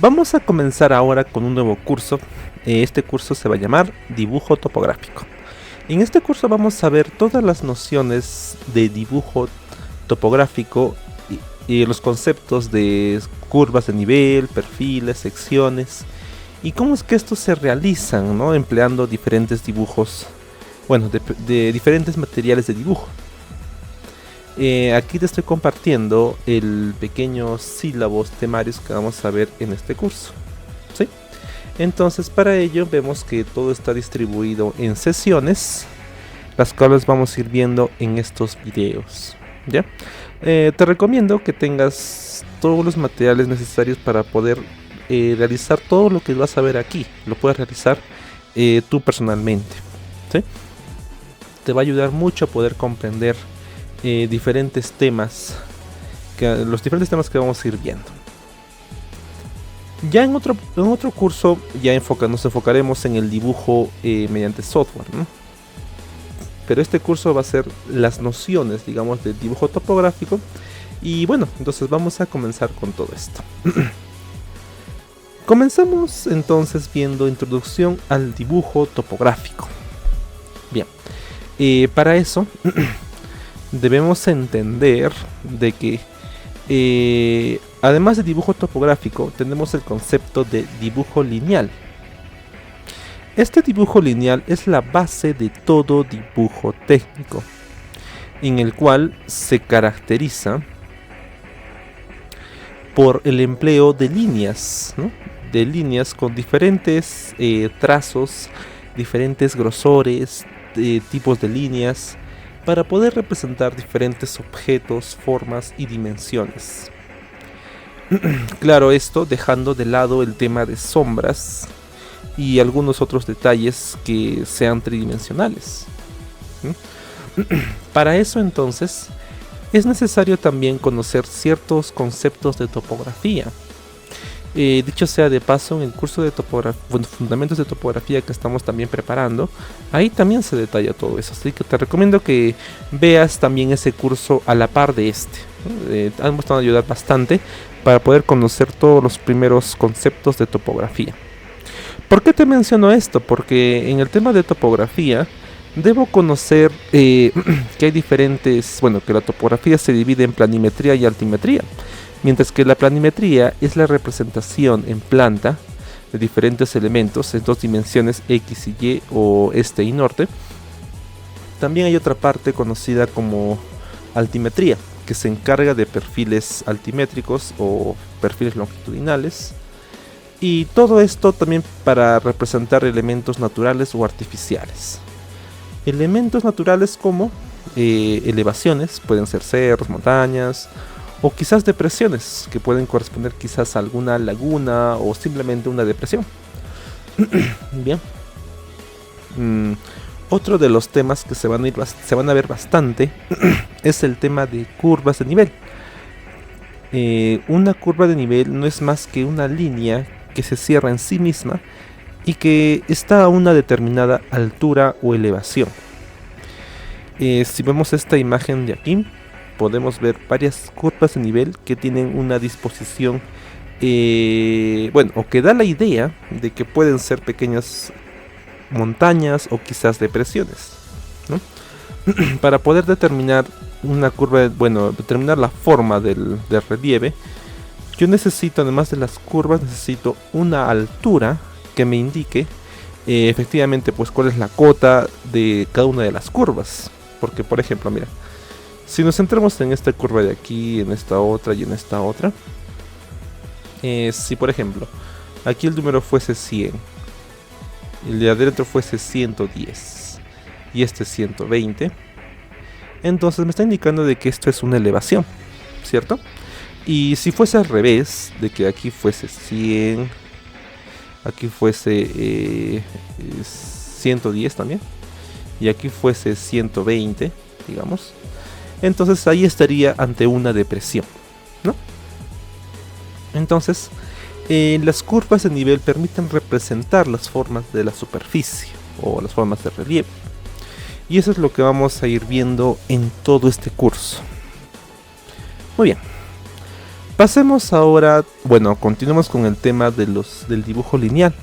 Vamos a comenzar ahora con un nuevo curso. Este curso se va a llamar Dibujo Topográfico. En este curso vamos a ver todas las nociones de dibujo topográfico y los conceptos de curvas de nivel, perfiles, secciones y cómo es que estos se realizan, ¿no? Empleando diferentes dibujos, bueno, de diferentes materiales de dibujo. Aquí te estoy compartiendo el pequeño sílabos temarios que vamos a ver en este curso, ¿sí? Entonces para ello vemos que todo está distribuido en sesiones, las cuales vamos a ir viendo en estos videos, ¿ya? Te recomiendo que tengas todos los materiales necesarios para poder realizar todo lo que vas a ver aquí. Lo puedes realizar tú personalmente, ¿sí? Te va a ayudar mucho a poder comprender diferentes temas, los diferentes temas que vamos a ir viendo. Ya en otro curso ya nos enfocaremos en el dibujo mediante software, ¿no? Pero este curso va a ser las nociones, digamos, del dibujo topográfico. Y bueno, entonces vamos a comenzar con todo esto. Comenzamos entonces viendo introducción al dibujo topográfico. Bien, para eso debemos entender de que además de dibujo topográfico tenemos el concepto de dibujo lineal. Este dibujo lineal es la base de todo dibujo técnico, en el cual se caracteriza por el empleo de líneas, ¿no? De líneas con diferentes trazos, diferentes grosores, tipos de líneas, para poder representar diferentes objetos, formas y dimensiones. Claro, esto dejando de lado el tema de sombras y algunos otros detalles que sean tridimensionales. Para eso entonces es necesario también conocer ciertos conceptos de topografía. Dicho sea de paso, en el curso de fundamentos de topografía que estamos también preparando, ahí también se detalla todo eso, así que te recomiendo que veas también ese curso a la par de este. Ambos te van a ayudar bastante para poder conocer todos los primeros conceptos de topografía. ¿Por qué te menciono esto? Porque en el tema de topografía debo conocer que hay diferentes, bueno, que la topografía se divide en planimetría y altimetría. Mientras que la planimetría es la representación en planta de diferentes elementos en dos dimensiones X y Y o este y norte. También hay otra parte conocida como altimetría, que se encarga de perfiles altimétricos o perfiles longitudinales. Y todo esto también para representar elementos naturales o artificiales. Elementos naturales como elevaciones, pueden ser cerros, montañas, o quizás depresiones que pueden corresponder quizás a alguna laguna o simplemente una depresión. Bien. Otro de los temas que se van a ver bastante es el tema de curvas de nivel. Una curva de nivel no es más que una línea que se cierra en sí misma y que está a una determinada altura o elevación. Si vemos esta imagen de aquí, podemos ver varias curvas de nivel que tienen una disposición, bueno, o que da la idea de que pueden ser pequeñas montañas o quizás depresiones, ¿no? Para poder determinar una curva, bueno, determinar la forma del relieve, yo necesito, además de las curvas, necesito una altura que me indique efectivamente pues cuál es la cota de cada una de las curvas. Porque por ejemplo, mira, si nos centramos en esta curva de aquí, en esta otra y en esta otra, si por ejemplo aquí el número fuese 100, el de adentro fuese 110 y este 120, entonces me está indicando de que esto es una elevación, ¿cierto? Y si fuese al revés, de que aquí fuese 100, aquí fuese 110 también, y aquí fuese 120, digamos, entonces ahí estaría ante una depresión, ¿no? Entonces, las curvas de nivel permiten representar las formas de la superficie o las formas de relieve. Y eso es lo que vamos a ir viendo en todo este curso. Muy bien. Pasemos ahora, bueno, continuemos con el tema del dibujo lineal.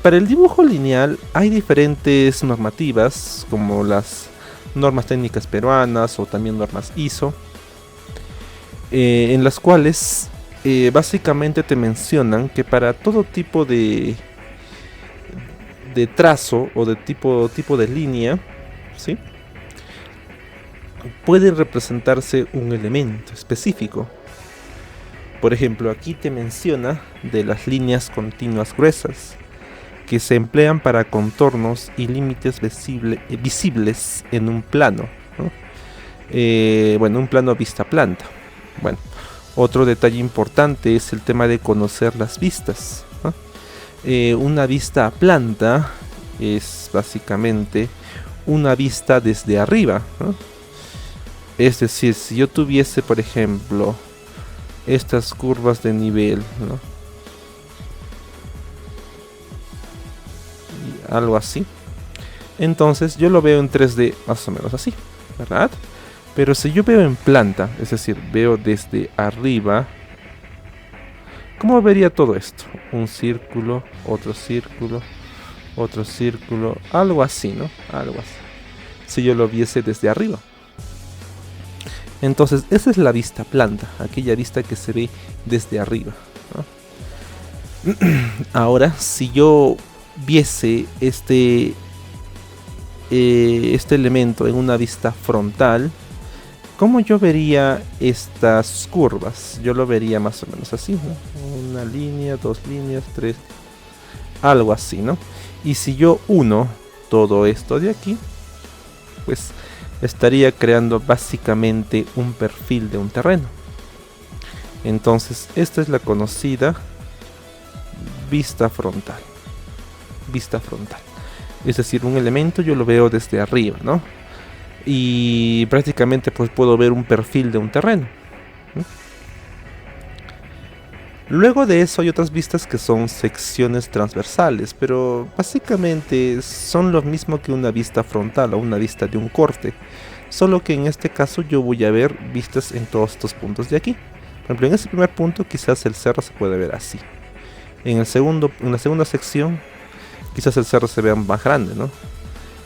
Para el dibujo lineal hay diferentes normativas, como las normas técnicas peruanas o también normas ISO, en las cuales básicamente te mencionan que para todo tipo de trazo o de tipo de línea, ¿sí?, puede representarse un elemento específico. Por ejemplo, aquí te menciona de las líneas continuas gruesas, que se emplean para contornos y límites visibles en un plano, ¿no? Bueno, un plano vista planta. Bueno, otro detalle importante es el tema de conocer las vistas, ¿no? Una vista planta es básicamente una vista desde arriba, ¿no? Es decir, si yo tuviese, por ejemplo, estas curvas de nivel, ¿no?, y algo así, entonces yo lo veo en 3D más o menos así, ¿verdad? Pero si yo veo en planta, es decir, veo desde arriba, ¿cómo vería todo esto? Un círculo, otro círculo, otro círculo, algo así, ¿no? Algo así, si yo lo viese desde arriba. Entonces esa es la vista planta, aquella vista que se ve desde arriba, ¿no? Ahora, si yo viese este elemento en una vista frontal, ¿cómo yo vería estas curvas? Yo lo vería más o menos así, ¿no? Una línea, dos líneas, tres, algo así, ¿no? Y si yo uno todo esto de aquí, pues estaría creando básicamente un perfil de un terreno. Entonces esta es la conocida vista frontal. Vista frontal, es decir, un elemento yo lo veo desde arriba, ¿no? Y prácticamente pues puedo ver un perfil de un terreno, ¿no? Luego de eso hay otras vistas que son secciones transversales, pero básicamente son lo mismo que una vista frontal o una vista de un corte, solo que en este caso yo voy a ver vistas en todos estos puntos de aquí. Por ejemplo, en ese primer punto quizás el cerro se puede ver así. En la segunda sección quizás el cerro se vea más grande, ¿no?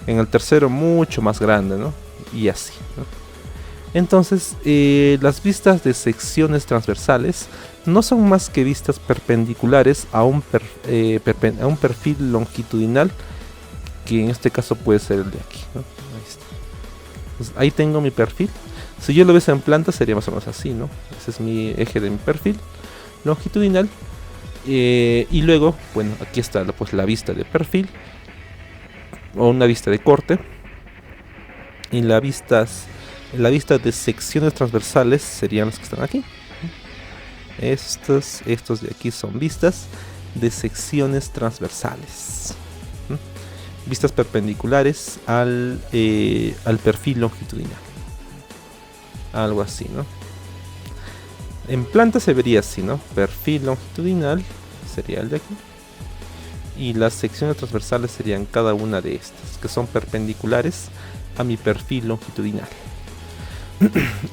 En el tercero mucho más grande, ¿no? Y así, ¿no? Entonces, las vistas de secciones transversales no son más que vistas perpendiculares a un perfil longitudinal, que en este caso puede ser el de aquí, ¿no? Ahí está. Entonces, ahí tengo mi perfil. Si yo lo ves en planta sería más o menos así, ¿no? Ese es mi eje de mi perfil longitudinal. Y luego, bueno, aquí está pues la vista de perfil o una vista de corte. Y la vista de secciones transversales serían las que están aquí. Estos de aquí son vistas de secciones transversales, vistas perpendiculares al perfil longitudinal, algo así, ¿no? En planta se vería así, ¿no? Perfil longitudinal sería el de aquí, y las secciones transversales serían cada una de estas, que son perpendiculares a mi perfil longitudinal.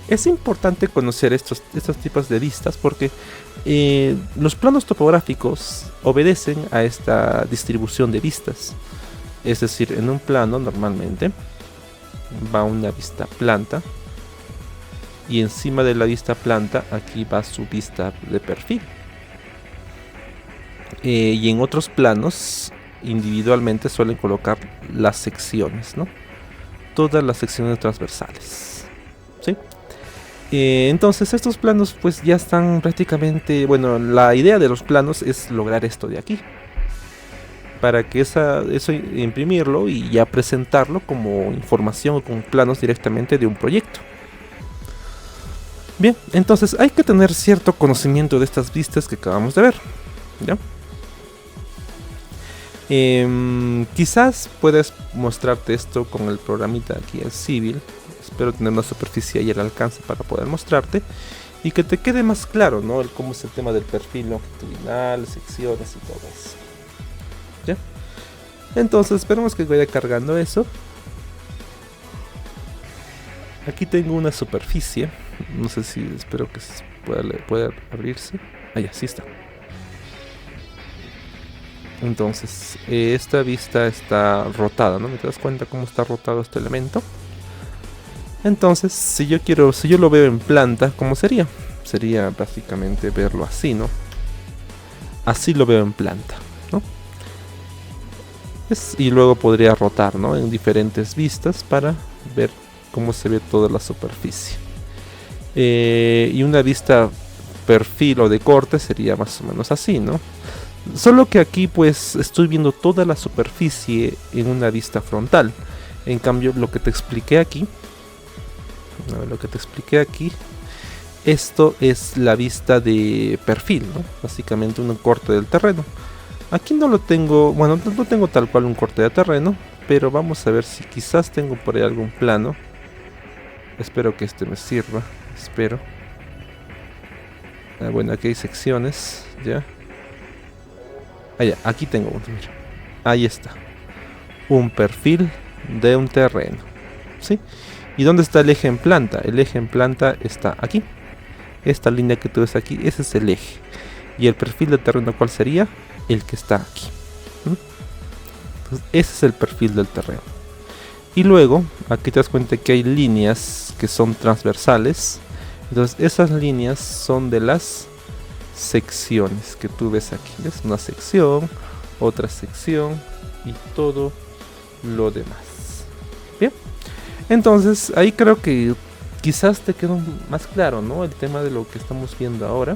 Es importante conocer estos tipos de vistas porque los planos topográficos obedecen a esta distribución de vistas. Es decir, en un plano normalmente va una vista planta y encima de la vista planta aquí va su vista de perfil. Y en otros planos individualmente suelen colocar las secciones, ¿no? Todas las secciones transversales, ¿sí? Entonces estos planos pues ya están prácticamente, bueno, la idea de los planos es lograr esto de aquí, para que eso imprimirlo y ya presentarlo como información o como planos directamente de un proyecto. Bien, entonces hay que tener cierto conocimiento de estas vistas que acabamos de ver, ¿ya? Quizás puedes mostrarte esto con el programita aquí en Civil. Espero tener una superficie ahí al alcance para poder mostrarte y que te quede más claro, ¿no? Cómo es el tema del perfil longitudinal, secciones y todo eso, ¿ya? Entonces esperemos que vaya cargando eso. Aquí tengo una superficie. No sé si, espero que pueda abrirse. Ah, ya, sí está. Entonces, esta vista está rotada, ¿no? ¿Me te das cuenta cómo está rotado este elemento? Entonces, si yo lo veo en planta, ¿cómo sería? Sería básicamente verlo así, ¿no? Así lo veo en planta, ¿no? Y luego podría rotar, ¿no? En diferentes vistas para ver cómo se ve toda la superficie. Y una vista perfil o de corte sería más o menos así, ¿no? Solo que aquí pues estoy viendo toda la superficie en una vista frontal. En cambio lo que te expliqué aquí, esto es la vista de perfil, ¿no? Básicamente un corte del terreno. Aquí no lo tengo, bueno, no tengo tal cual un corte de terreno, pero vamos a ver si quizás tengo por ahí algún plano. Espero que este me sirva, espero. Bueno, aquí hay secciones, ya. Ah, ya, aquí tengo uno, mira. Ahí está. Un perfil de un terreno, ¿sí? ¿Y dónde está el eje en planta? El eje en planta está aquí. Esta línea que tú ves aquí, ese es el eje. ¿Y el perfil del terreno cuál sería? El que está aquí. Entonces, ese es el perfil del terreno. Y luego, aquí te das cuenta que hay líneas que son transversales. Entonces, esas líneas son de las secciones que tú ves aquí. ¿Ves? Una sección, otra sección y todo lo demás. Bien. Entonces, ahí creo que quizás te quedó más claro, ¿no? El tema de lo que estamos viendo ahora.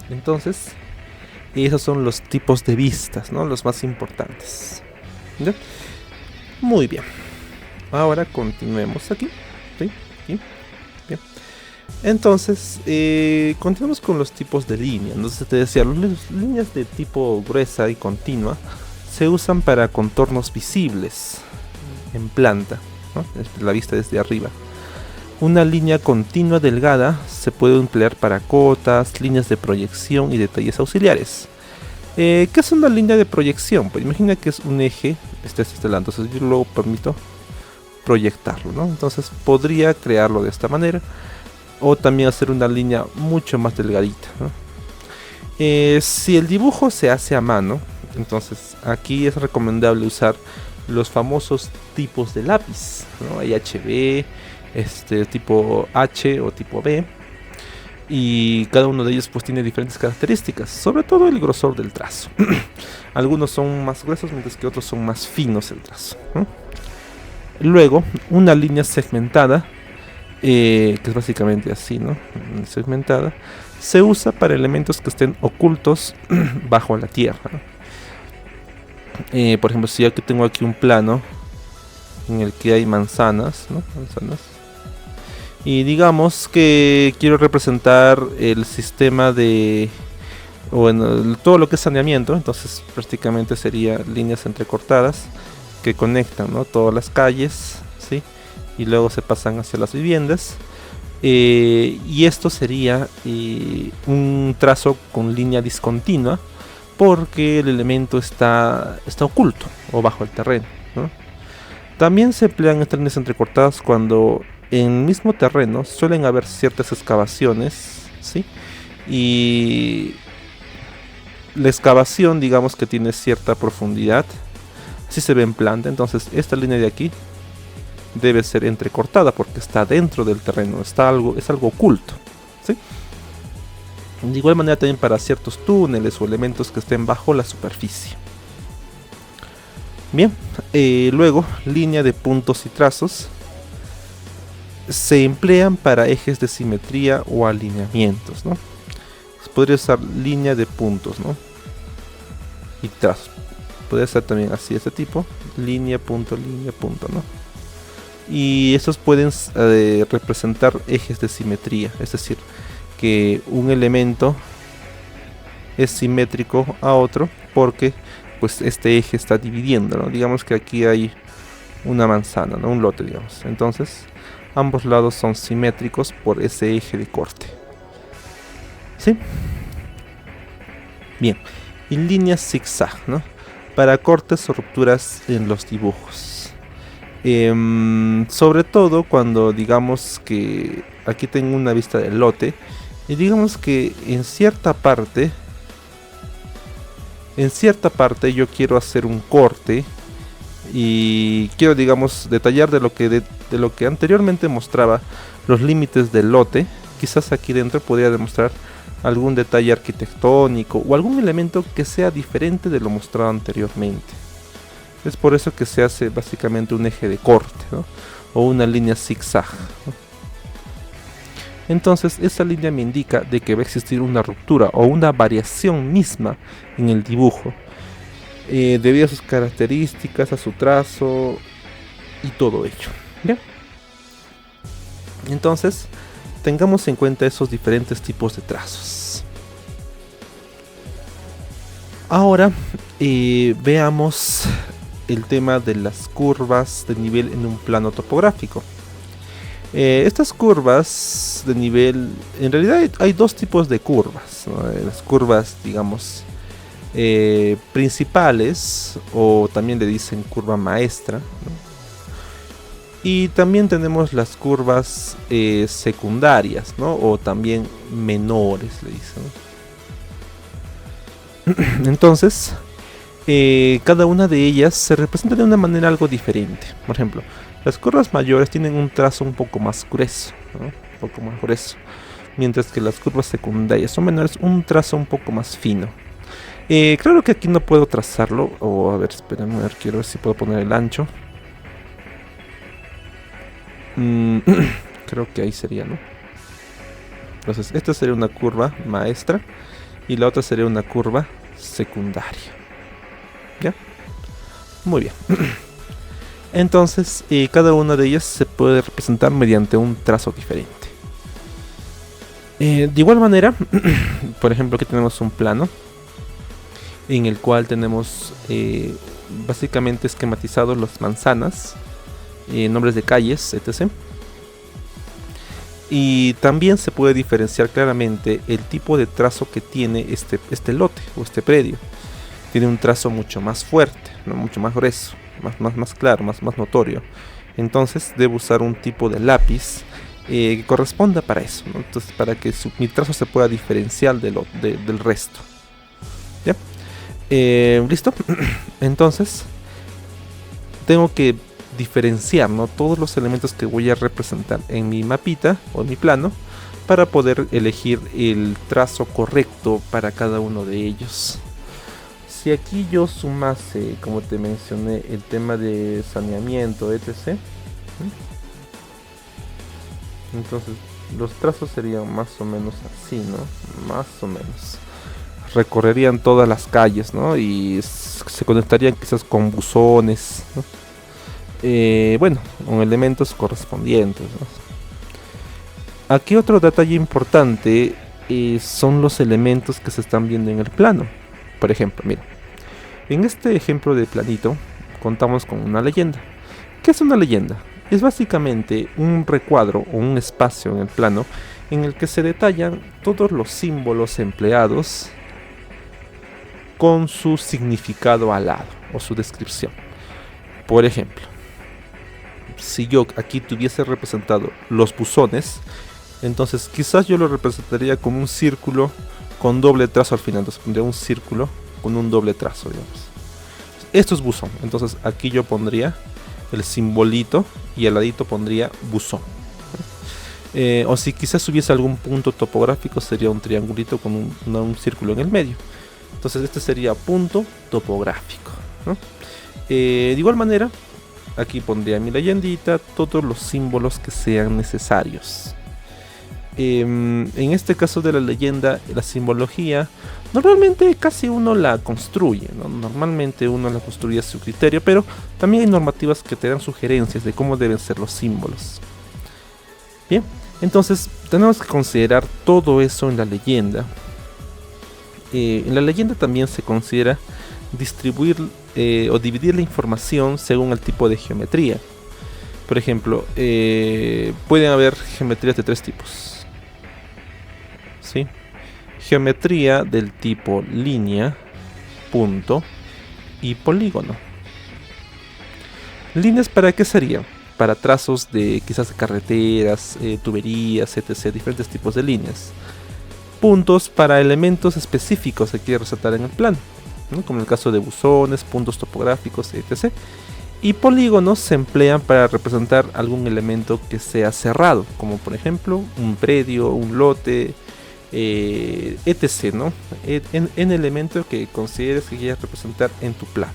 Entonces, esos son los tipos de vistas, ¿no? Los más importantes. ¿Ya? Muy bien. Ahora continuemos aquí. ¿Sí? ¿Sí? Bien. Entonces, continuamos con los tipos de línea. Entonces te decía, las líneas de tipo gruesa y continua se usan para contornos visibles en planta, ¿no? La vista desde arriba. Una línea continua delgada se puede emplear para cotas, líneas de proyección y detalles auxiliares. ¿Qué es una línea de proyección? Pues imagina que es un eje, este es este lado, entonces yo luego permito proyectarlo, ¿no? Entonces podría crearlo de esta manera, o también hacer una línea mucho más delgadita, ¿no? Si el dibujo se hace a mano, entonces aquí es recomendable usar los famosos tipos de lápiz, ¿no? Hay HB, tipo H o tipo B, y cada uno de ellos pues tiene diferentes características, sobre todo el grosor del trazo. Algunos son más gruesos mientras que otros son más finos el trazo, ¿no? Luego una línea segmentada, que es básicamente así, ¿no? Segmentada, se usa para elementos que estén ocultos bajo la tierra, ¿no? Por ejemplo, si aquí tengo aquí un plano en el que hay manzanas, ¿no? Manzanas. Y digamos que quiero representar el sistema de, bueno, todo lo que es saneamiento. Entonces prácticamente sería líneas entrecortadas que conectan, ¿no? Todas las calles, ¿sí? Y luego se pasan hacia las viviendas. Y esto sería un trazo con línea discontinua, porque el elemento está oculto o bajo el terreno, ¿no? También se emplean estas líneas entrecortadas cuando en el mismo terreno suelen haber ciertas excavaciones, ¿sí? Y la excavación, digamos que tiene cierta profundidad, así se ve en planta. Entonces esta línea de aquí debe ser entrecortada porque está dentro del terreno, es algo oculto, ¿sí? De igual manera también para ciertos túneles o elementos que estén bajo la superficie. Bien, luego línea de puntos y trazos se emplean para ejes de simetría o alineamientos, ¿no? Podría usar línea de puntos, ¿no? Y trazos. Podría ser también así, este tipo, línea, punto, ¿no? Y estos pueden representar ejes de simetría, es decir, que un elemento es simétrico a otro porque pues este eje está dividiendo, ¿no? Digamos que aquí hay una manzana, ¿no? Un lote, digamos. Entonces ambos lados son simétricos por ese eje de corte, ¿sí? Bien, y líneas zigzag, ¿no? Para cortes o rupturas en los dibujos. Sobre todo cuando digamos que aquí tengo una vista del lote y digamos que en cierta parte yo quiero hacer un corte y quiero, digamos, detallar de lo que anteriormente mostraba los límites del lote. Quizás aquí dentro podría demostrar algún detalle arquitectónico o algún elemento que sea diferente de lo mostrado anteriormente. Es por eso que se hace básicamente un eje de corte, ¿no? O una línea zigzag, ¿no? Entonces esa línea me indica de que va a existir una ruptura o una variación misma en el dibujo, debido a sus características, a su trazo y todo ello. ¿Bien? Entonces tengamos en cuenta esos diferentes tipos de trazos. Ahora veamos el tema de las curvas de nivel en un plano topográfico. Estas curvas de nivel, en realidad hay dos tipos de curvas, ¿no? Las curvas, digamos, principales, o también le dicen curva maestra, ¿no? Y también tenemos las curvas secundarias, ¿no? O también menores, le dicen, ¿no? Entonces, cada una de ellas se representa de una manera algo diferente. Por ejemplo, las curvas mayores tienen un trazo un poco más grueso, ¿no? Un poco más grueso, mientras que las curvas secundarias son menores, un trazo un poco más fino. Claro que aquí no puedo trazarlo, o a ver, espérenme, a ver, quiero ver si puedo poner el ancho. Creo que ahí sería, ¿no? Entonces, esta sería una curva maestra y la otra sería una curva secundaria. ¿Ya? Muy bien. Entonces, cada una de ellas se puede representar mediante un trazo diferente. De igual manera, por ejemplo, aquí tenemos un plano en el cual tenemos básicamente esquematizados las manzanas, nombres de calles, etc. Y también se puede diferenciar claramente el tipo de trazo que tiene este lote o este predio. Tiene un trazo mucho más fuerte, ¿no? Mucho más grueso, más claro, más notorio. Entonces debo usar un tipo de lápiz que corresponda para eso, ¿no? Entonces, para que mi trazo se pueda diferenciar del resto. ¿Ya? ¿Listo? Entonces tengo que diferenciar, ¿no? Todos los elementos que voy a representar en mi mapita o en mi plano para poder elegir el trazo correcto para cada uno de ellos. Si aquí yo sumase, como te mencioné, el tema de saneamiento, etc., entonces los trazos serían más o menos así, ¿no? Más o menos. Recorrerían todas las calles, ¿no? Y se conectarían quizás con buzones, ¿no? Bueno, con elementos correspondientes, ¿no? Aquí otro detalle importante son los elementos que se están viendo en el plano. Por ejemplo, mira, en este ejemplo de planito contamos con una leyenda. ¿Qué es una leyenda? Es básicamente un recuadro o un espacio en el plano en el que se detallan todos los símbolos empleados con su significado al lado o su descripción. Por ejemplo, si yo aquí tuviese representado los buzones, entonces quizás yo lo representaría como un círculo con doble trazo al final. Entonces pondría un círculo con un doble trazo, digamos. Esto es buzón. Entonces aquí yo pondría el simbolito y al ladito pondría buzón. O si quizás hubiese algún punto topográfico, sería un triangulito con un círculo en el medio. Entonces este sería punto topográfico, ¿no? De igual manera, aquí pondría mi leyendita, todos los símbolos que sean necesarios. En este caso de la leyenda, la simbología, normalmente casi uno la construye, ¿no? Normalmente uno la construye a su criterio, pero también hay normativas que te dan sugerencias de cómo deben ser los símbolos. Bien, entonces tenemos que considerar todo eso en la leyenda. En la leyenda también se considera distribuir o dividir la información según el tipo de geometría. Por ejemplo, pueden haber geometrías de tres tipos. ¿Sí? Geometría del tipo línea, punto y polígono. ¿Líneas para qué serían? Para trazos de quizás de carreteras, tuberías, etc. Diferentes tipos de líneas. Puntos para elementos específicos que quiere resaltar en el plano, ¿no? Como en el caso de buzones, puntos topográficos, etc. Y polígonos se emplean para representar algún elemento que sea cerrado, como por ejemplo un predio, un lote, etc. ¿no? En elemento que consideres que quieras representar en tu plano.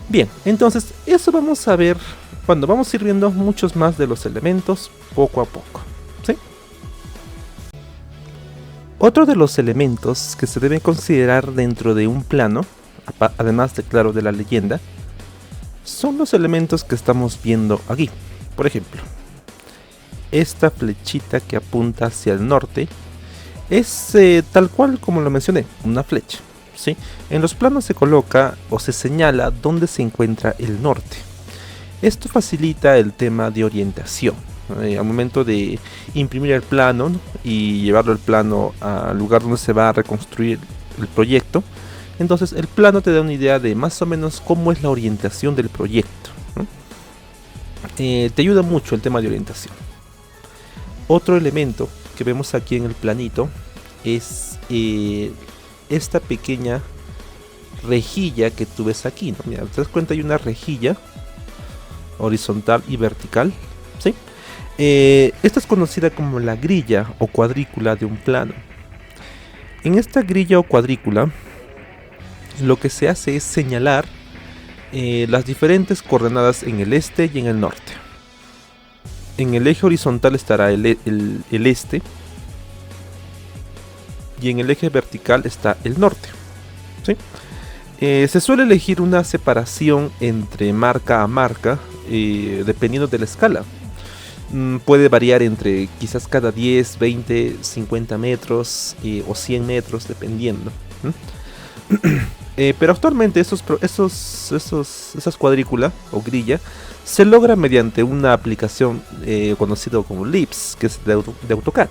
Bien, entonces eso vamos a ver cuando vamos a ir viendo muchos más de los elementos poco a poco, ¿sí? Otro de los elementos que se debe considerar dentro de un plano, además de claro de la leyenda, son los elementos que estamos viendo aquí. Por ejemplo, esta flechita que apunta hacia el norte es tal cual como lo mencioné, una flecha, ¿sí? En los planos se coloca o se señala dónde se encuentra el norte. Esto facilita el tema de orientación. Al momento de imprimir el plano, ¿no? Y llevarlo el plano al lugar donde se va a reconstruir el proyecto, entonces el plano te da una idea de más o menos cómo es la orientación del proyecto, ¿no? Te ayuda mucho el tema de orientación. Otro elemento que vemos aquí en el planito es esta pequeña rejilla que tú ves aquí, ¿no? Mira, te das cuenta, hay una rejilla horizontal y vertical, ¿sí? Esta es conocida como la grilla o cuadrícula de un plano. En esta grilla o cuadrícula lo que se hace es señalar las diferentes coordenadas en el este y en el norte. En el eje horizontal estará el este y en el eje vertical está el norte, ¿sí? Se suele elegir una separación entre marca a marca dependiendo de la escala. Puede variar entre quizás cada 10, 20, 50 metros o 100 metros dependiendo. Pero actualmente esas cuadrículas o grilla se logra mediante una aplicación conocida como Lips, que es de AutoCAD.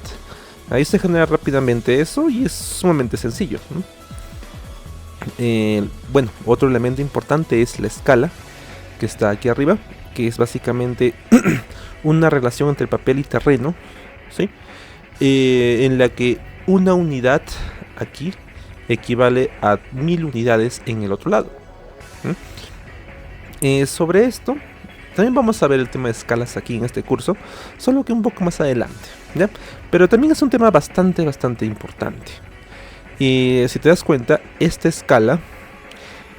Ahí se genera rápidamente eso y es sumamente sencillo, ¿no? Bueno, otro elemento importante es la escala, que está aquí arriba, que es básicamente una relación entre papel y terreno, ¿sí? En la que una unidad aquí equivale a 1000 unidades en el otro lado. Sobre esto también vamos a ver el tema de escalas aquí en este curso, solo que un poco más adelante, ¿ya? Pero también es un tema bastante importante. Y si te das cuenta, esta escala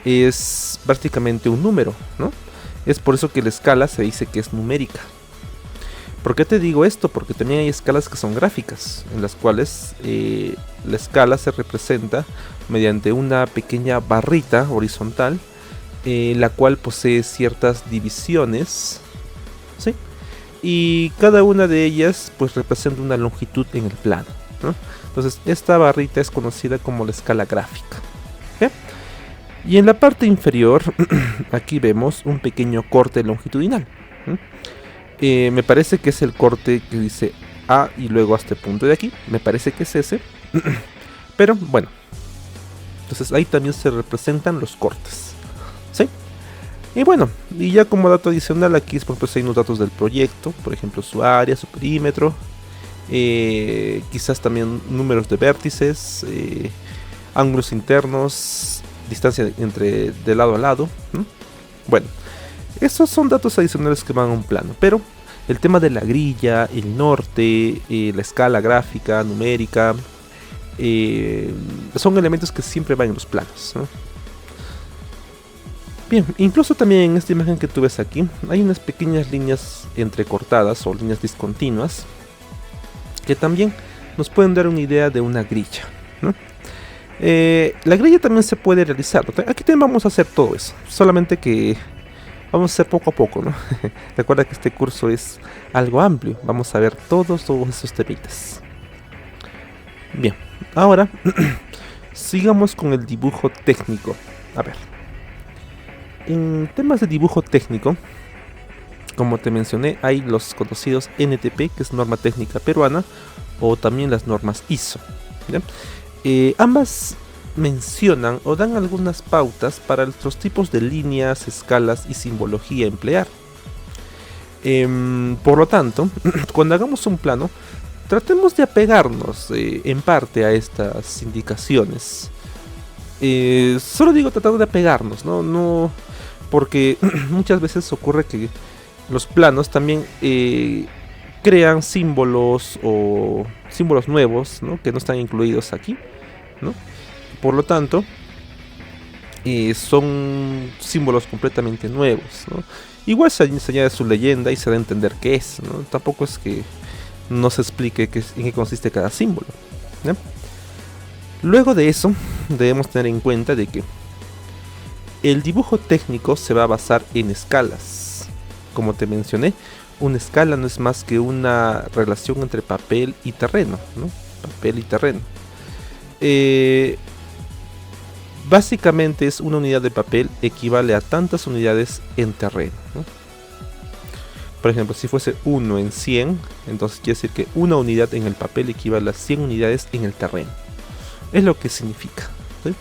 es prácticamente un número, ¿no? Es por eso que la escala se dice que es numérica. ¿Por qué te digo esto? Porque también hay escalas que son gráficas, en las cuales la escala se representa mediante una pequeña barrita horizontal, la cual posee ciertas divisiones, ¿sí? Y cada una de ellas pues representa una longitud en el plano, ¿no? Entonces esta barrita es conocida como la escala gráfica, ¿sí? Y en la parte inferior aquí vemos un pequeño corte longitudinal, ¿sí? Me parece que es el corte que dice A y luego hasta el punto de aquí, me parece que es ese. Pero bueno, entonces ahí también se representan los cortes, ¿sí? Y bueno, y ya como dato adicional aquí es, por ejemplo, hay unos datos del proyecto, por ejemplo su área, su perímetro, quizás también números de vértices, ángulos internos, distancia entre de lado a lado, ¿no? Bueno, esos son datos adicionales que van a un plano, pero el tema de la grilla, el norte, la escala gráfica, numérica, son elementos que siempre van en los planos, ¿no? Bien, incluso también en esta imagen que tú ves aquí hay unas pequeñas líneas entrecortadas o líneas discontinuas que también nos pueden dar una idea de una grilla, ¿no? La grilla también se puede realizar, ¿no? Aquí también vamos a hacer todo eso, solamente que vamos a hacer poco a poco, ¿no? Recuerda que este curso es algo amplio, vamos a ver todos esos temitas. Bien, ahora sigamos con el dibujo técnico. A ver, en temas de dibujo técnico, como te mencioné, hay los conocidos NTP, que es norma técnica peruana, o también las normas ISO, ¿ya? Ambas mencionan o dan algunas pautas para los tipos de líneas, escalas y simbología a emplear. Por lo tanto, cuando hagamos un plano, tratemos de apegarnos en parte a estas indicaciones. Solo digo tratando de apegarnos, no porque muchas veces ocurre que los planos también crean símbolos o símbolos nuevos, ¿no? Que no están incluidos aquí, ¿no? Por lo tanto, son símbolos completamente nuevos, ¿no? Igual se añade su leyenda y se da a entender qué es, ¿no? Tampoco es que no se explique en qué consiste cada símbolo, ¿no? Luego de eso, debemos tener en cuenta de que el dibujo técnico se va a basar en escalas. Como te mencioné, una escala no es más que una relación entre papel y terreno, ¿no? Papel y terreno. Básicamente es una unidad de papel equivale a tantas unidades en terreno, ¿no? Por ejemplo, si fuese 1 en 100, entonces quiere decir que una unidad en el papel equivale a 100 unidades en el terreno. Es lo que significa, ¿sí?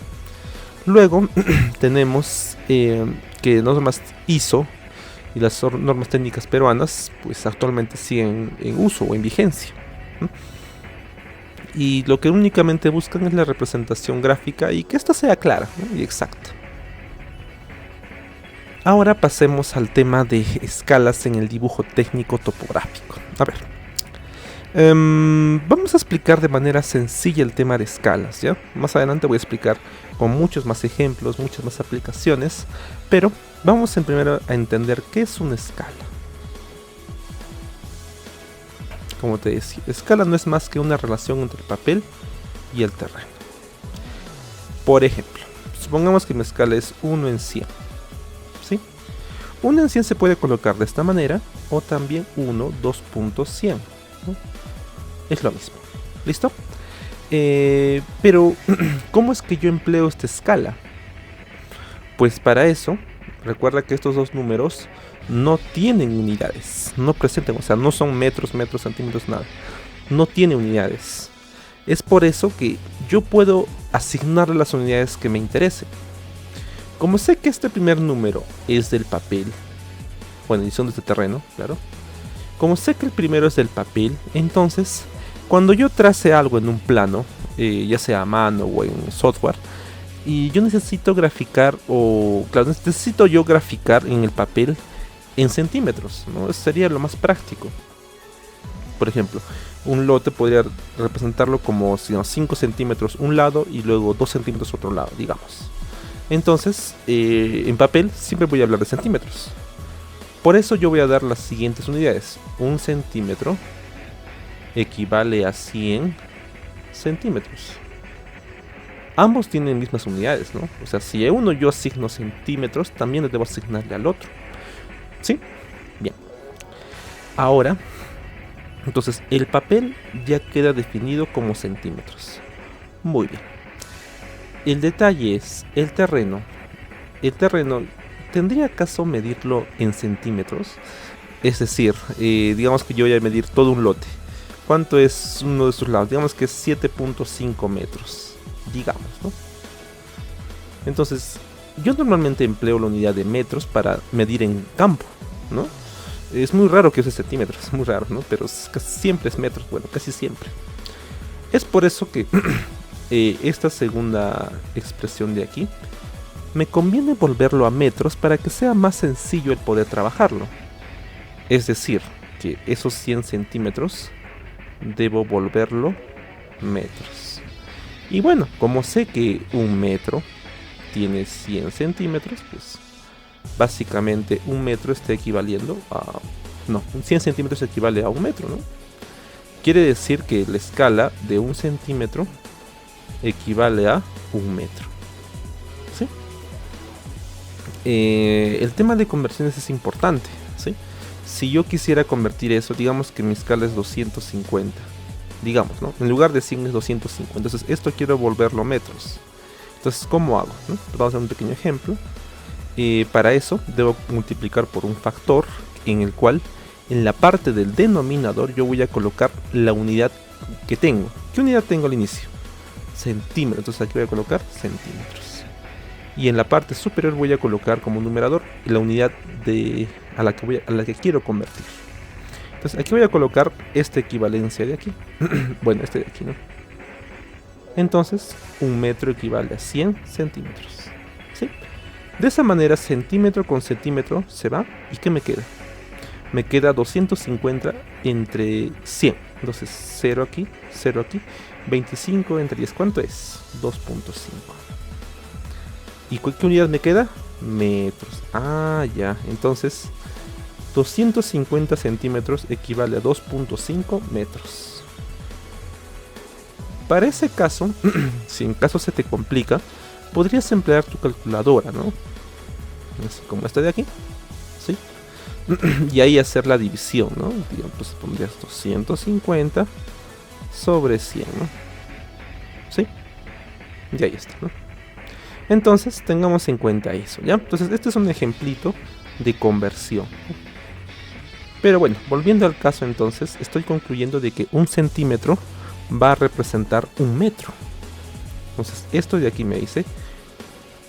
Luego tenemos que normas ISO y las normas técnicas peruanas pues actualmente siguen en uso o en vigencia, ¿no? Y lo que únicamente buscan es la representación gráfica y que ésta sea clara, ¿no? Y exacta. Ahora pasemos al tema de escalas en el dibujo técnico topográfico. A ver, vamos a explicar de manera sencilla el tema de escalas, ¿ya? Más adelante voy a explicar con muchos más ejemplos, muchas más aplicaciones, pero vamos en primero a entender qué es una escala. Como te decía, escala no es más que una relación entre el papel y el terreno. Por ejemplo, supongamos que mi escala es 1 en 100, ¿sí? 1 en 100 se puede colocar de esta manera o también 1, 2.100, ¿no? Es lo mismo, ¿listo? Pero, ¿cómo es que yo empleo esta escala? Pues para eso, recuerda que estos dos números no tienen unidades, no presentan, o sea, no son metros, centímetros, nada. No tiene unidades. Es por eso que yo puedo asignarle las unidades que me interesen. Como sé que este primer número es del papel, bueno, y son de este terreno, claro. Como sé que el primero es del papel, entonces, cuando yo trace algo en un plano, ya sea a mano o en software, y yo necesito graficar, o claro, necesito yo graficar en el papel en centímetros, ¿no? Eso sería lo más práctico. Por ejemplo, un lote podría representarlo como 5 centímetros un lado y luego 2 centímetros otro lado, digamos. Entonces, en papel siempre voy a hablar de centímetros. Por eso yo voy a dar las siguientes unidades. 1 centímetro equivale a 100 centímetros. Ambos tienen mismas unidades, ¿no? O sea, si a uno yo asigno centímetros, también le debo asignarle al otro. ¿Sí? Bien. Ahora, entonces el papel ya queda definido como centímetros. Muy bien. El detalle es el terreno. El terreno, ¿tendría acaso medirlo en centímetros? Es decir, digamos que yo voy a medir todo un lote. ¿Cuánto es uno de sus lados? Digamos que es 7.5 metros. Digamos, ¿no? Entonces, yo normalmente empleo la unidad de metros para medir en campo, ¿no? Es muy raro que use centímetros, muy raro, ¿no? Pero casi siempre es metros, bueno, casi siempre. Es por eso que esta segunda expresión de aquí me conviene volverlo a metros para que sea más sencillo el poder trabajarlo. Es decir, que esos 100 centímetros debo volverlo metros. Y bueno, como sé que un metro tiene 100 centímetros, pues básicamente un metro está equivaliendo a... No, 100 centímetros equivale a un metro, ¿no? Quiere decir que la escala de un centímetro equivale a un metro. ¿Sí? El tema de conversiones es importante, ¿sí? Si yo quisiera convertir eso, digamos que mi escala es 250, digamos, ¿no? En lugar de 100 es 250, entonces esto quiero volverlo a metros. Entonces, ¿cómo hago? ¿No? Vamos a hacer un pequeño ejemplo. Para eso debo multiplicar por un factor en el cual en la parte del denominador yo voy a colocar la unidad que tengo. ¿Qué unidad tengo al inicio? centímetros. Entonces aquí voy a colocar centímetros. Y en la parte superior voy a colocar como numerador la unidad a la que quiero convertir. Entonces aquí voy a colocar esta equivalencia de aquí. Bueno, este de aquí, ¿no? Entonces, 1 metro equivale a 100 centímetros. ¿Sí? De esa manera, centímetro con centímetro se va. ¿Y qué me queda? Me queda 250 entre 100. Entonces, 0 aquí, 25 entre 10. ¿Cuánto es? 2.5. ¿Y qué unidad me queda? Metros. Ah, ya. Entonces, 250 centímetros equivale a 2.5 metros. Para ese caso, si en caso se te complica, podrías emplear tu calculadora, ¿no? Así como esta de aquí, ¿sí? Y ahí hacer la división, ¿no? Digamos, pues pondrías 250 sobre 100, ¿no? ¿Sí? Y ahí está, ¿no? Entonces, tengamos en cuenta eso, ¿ya? Entonces, este es un ejemplito de conversión. Pero bueno, volviendo al caso entonces, estoy concluyendo de que 1 centímetro va a representar 1 metro. Entonces esto de aquí me dice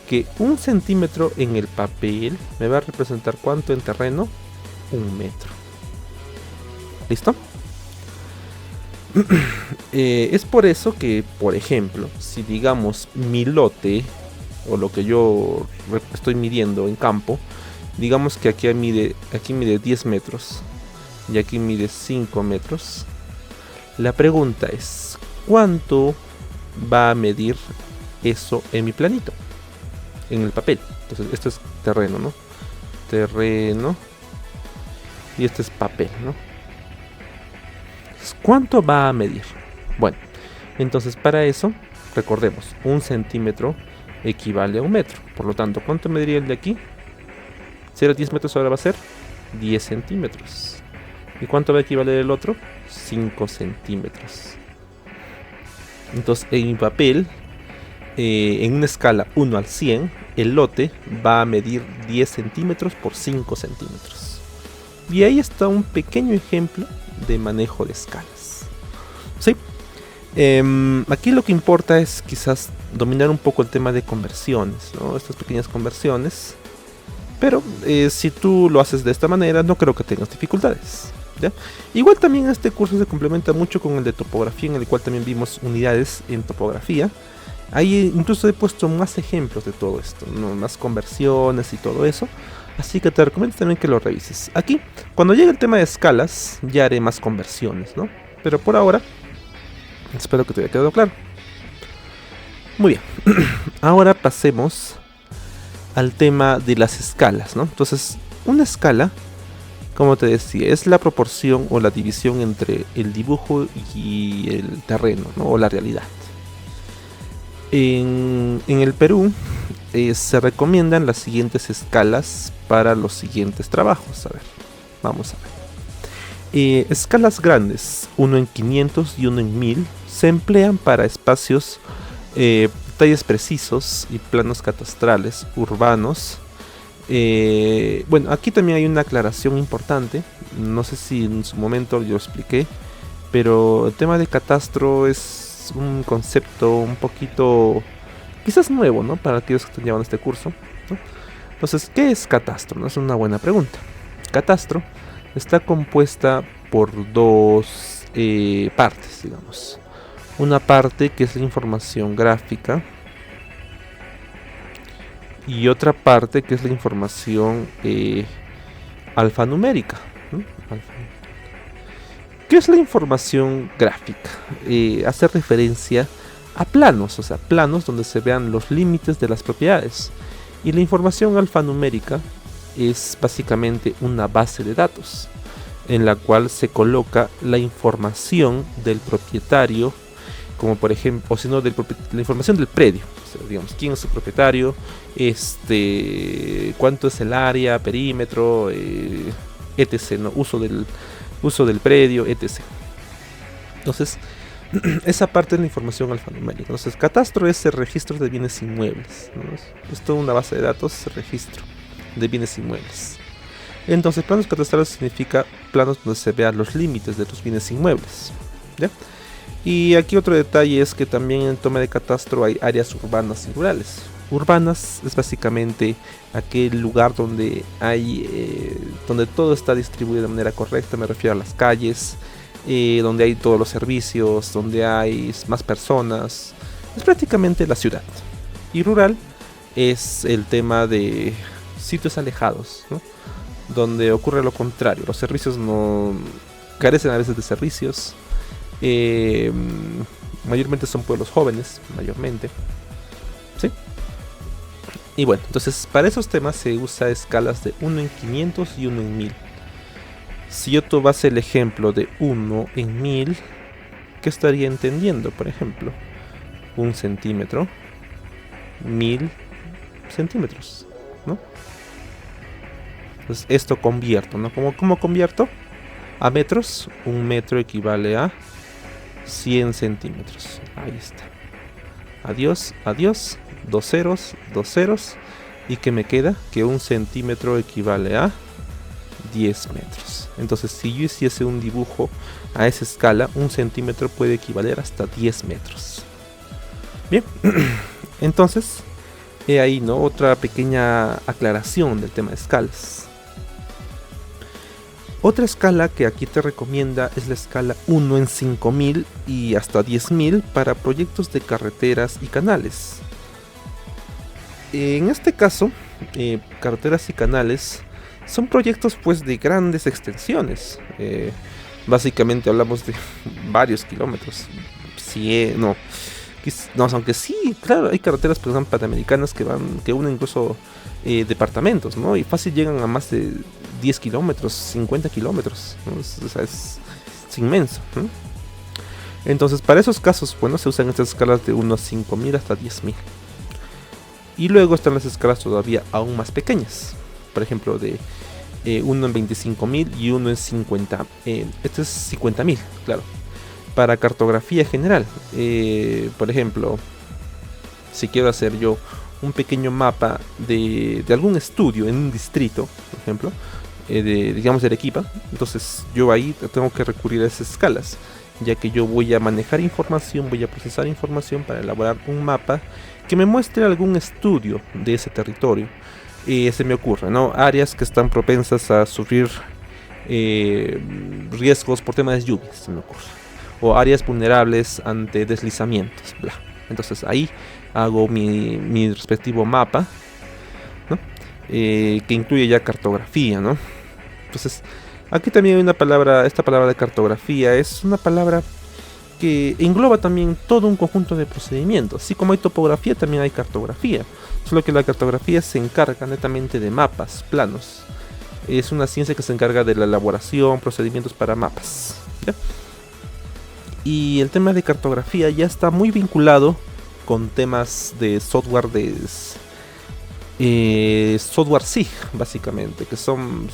que 1 centímetro en el papel me va a representar ¿cuánto en terreno? 1 metro. ¿Listo? Es por eso que, por ejemplo, si digamos mi lote o lo que yo estoy midiendo en campo, digamos que aquí mide 10 metros y aquí mide 5 metros. La pregunta es, ¿cuánto va a medir eso en mi planito? En el papel. Entonces, esto es terreno, ¿no? Terreno. Y este es papel, ¿no? Entonces, ¿cuánto va a medir? Bueno, entonces para eso, recordemos, 1 centímetro equivale a 1 metro. Por lo tanto, ¿cuánto mediría el de aquí? Si era 10 metros, ahora va a ser 10 centímetros. ¿Y cuánto va a equivaler el otro? 5 centímetros. Entonces en mi papel, en una escala 1 al 100, el lote va a medir 10 centímetros por 5 centímetros. Y ahí está un pequeño ejemplo de manejo de escalas. ¿Sí? Aquí lo que importa es quizás dominar un poco el tema de conversiones, ¿no? Estas pequeñas conversiones. Pero si tú lo haces de esta manera, no creo que tengas dificultades, ¿ya? Igual también este curso se complementa mucho con el de topografía, en el cual también vimos unidades en topografía. Ahí incluso he puesto más ejemplos de todo esto, ¿no? Más conversiones y todo eso. Así que te recomiendo también que lo revises. Aquí, cuando llegue el tema de escalas, ya haré más conversiones, ¿no? Pero por ahora, espero que te haya quedado claro. Muy bien. Ahora pasemos al tema de las escalas, ¿no? Entonces, una escala, como te decía, es la proporción o la división entre el dibujo y el terreno, ¿no? O la realidad. En el Perú se recomiendan las siguientes escalas para los siguientes trabajos. A ver, vamos a ver. Escalas grandes, 1 en 500 y 1 en 1000, se emplean para espacios, detalles precisos y planos catastrales urbanos. Bueno, aquí también hay una aclaración importante. No sé si en su momento yo expliqué, pero el tema de catastro es un concepto un poquito quizás nuevo, ¿no? Para aquellos que están llevando este curso, ¿no? Entonces, ¿qué es catastro? ¿No? Es una buena pregunta. Catastro está compuesta por dos partes, digamos. Una parte que es la información gráfica y otra parte que es la información alfanumérica, ¿no? ¿Qué es la información gráfica? Hace referencia a planos, o sea, planos donde se vean los límites de las propiedades. Y la información alfanumérica es básicamente una base de datos en la cual se coloca la información del propietario, como por ejemplo, o si no, la información del predio, o sea, digamos, quién es su propietario, cuánto es el área, perímetro, etc., ¿no? Uso del predio, etc. Entonces, esa parte de la información alfanumérica. Entonces, catastro es el registro de bienes inmuebles, ¿no? Es toda una base de datos, registro de bienes inmuebles. Entonces, planos catastrales significa planos donde se vean los límites de los bienes inmuebles, ¿ya? Y aquí otro detalle es que también en toma de catastro hay áreas urbanas y rurales. Urbanas es básicamente aquel lugar donde donde todo está distribuido de manera correcta, me refiero a las calles, donde hay todos los servicios, donde hay más personas, es prácticamente la ciudad. Y rural es el tema de sitios alejados, ¿no? Donde ocurre lo contrario, los servicios no carecen a veces de servicios. Mayormente son pueblos jóvenes, mayormente, ¿sí? Y bueno, entonces para esos temas se usa escalas de 1 en 500 y 1 en 1000. Si yo tomase el ejemplo de 1 en 1000, ¿qué estaría entendiendo? Por ejemplo, 1 centímetro, 1000 centímetros, ¿no? Entonces esto convierto, ¿no? ¿Cómo convierto? A metros, 1 metro equivale a 100 centímetros. Ahí está. Adiós, adiós. 2 ceros, 2 ceros. ¿Y qué me queda? Que 1 centímetro equivale a 10 metros. Entonces, si yo hiciese un dibujo a esa escala, 1 centímetro puede equivaler hasta 10 metros. Bien, entonces, he ahí, ¿no? Otra pequeña aclaración del tema de escalas. Otra escala que aquí te recomienda es la escala 1 en 5000 y hasta 10000 para proyectos de carreteras y canales. En este caso, carreteras y canales son proyectos pues de grandes extensiones. Básicamente hablamos de varios kilómetros. 100, no, aunque sí, claro, hay carreteras pues, panamericanas que unen incluso departamentos, ¿no? Y fácil llegan a más de 10 kilómetros, 50 kilómetros, ¿no? Es inmenso, ¿no? Entonces, para esos casos, bueno, se usan estas escalas de unos 5000 hasta 10000. Y luego están las escalas todavía aún más pequeñas. Por ejemplo, de 1 en 25000 y 1 en 50. Este es 50000, claro. Para cartografía general. Por ejemplo, si quiero hacer yo un pequeño mapa de algún estudio en un distrito, por ejemplo, digamos de Arequipa, entonces yo ahí tengo que recurrir a esas escalas, ya que yo voy a manejar información, voy a procesar información para elaborar un mapa que me muestre algún estudio de ese territorio. Se me ocurre, ¿no? Áreas que están propensas a sufrir riesgos por temas de lluvias, se me ocurre. O áreas vulnerables ante deslizamientos, bla. Entonces ahí hago mi respectivo mapa, ¿no? Que incluye ya cartografía, ¿no? Entonces aquí también hay una palabra, esta palabra de cartografía es una palabra que engloba también todo un conjunto de procedimientos. Así como hay topografía, también hay cartografía. Solo que la cartografía se encarga netamente de mapas, planos. Es una ciencia que se encarga de la elaboración, procedimientos para mapas, ¿ya? Y el tema de cartografía ya está muy vinculado con temas de software software SIG, básicamente, que son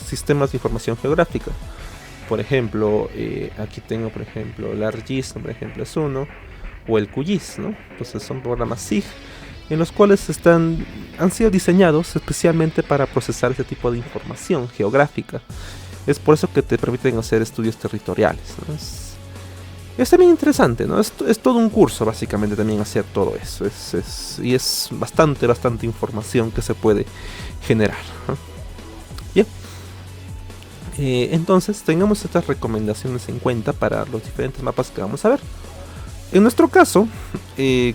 sistemas de información geográfica. Por ejemplo, aquí tengo, por ejemplo, el ArcGIS, por ejemplo, es uno, o el QGIS, ¿no? Entonces son programas SIG en los cuales han sido diseñados especialmente para procesar ese tipo de información geográfica. Es por eso que te permiten hacer estudios territoriales, ¿no? Es también interesante, ¿no? Es todo un curso básicamente también hacer todo eso. Y es bastante información que se puede generar, ¿no? Bien. Entonces tengamos estas recomendaciones en cuenta para los diferentes mapas que vamos a ver. En nuestro caso,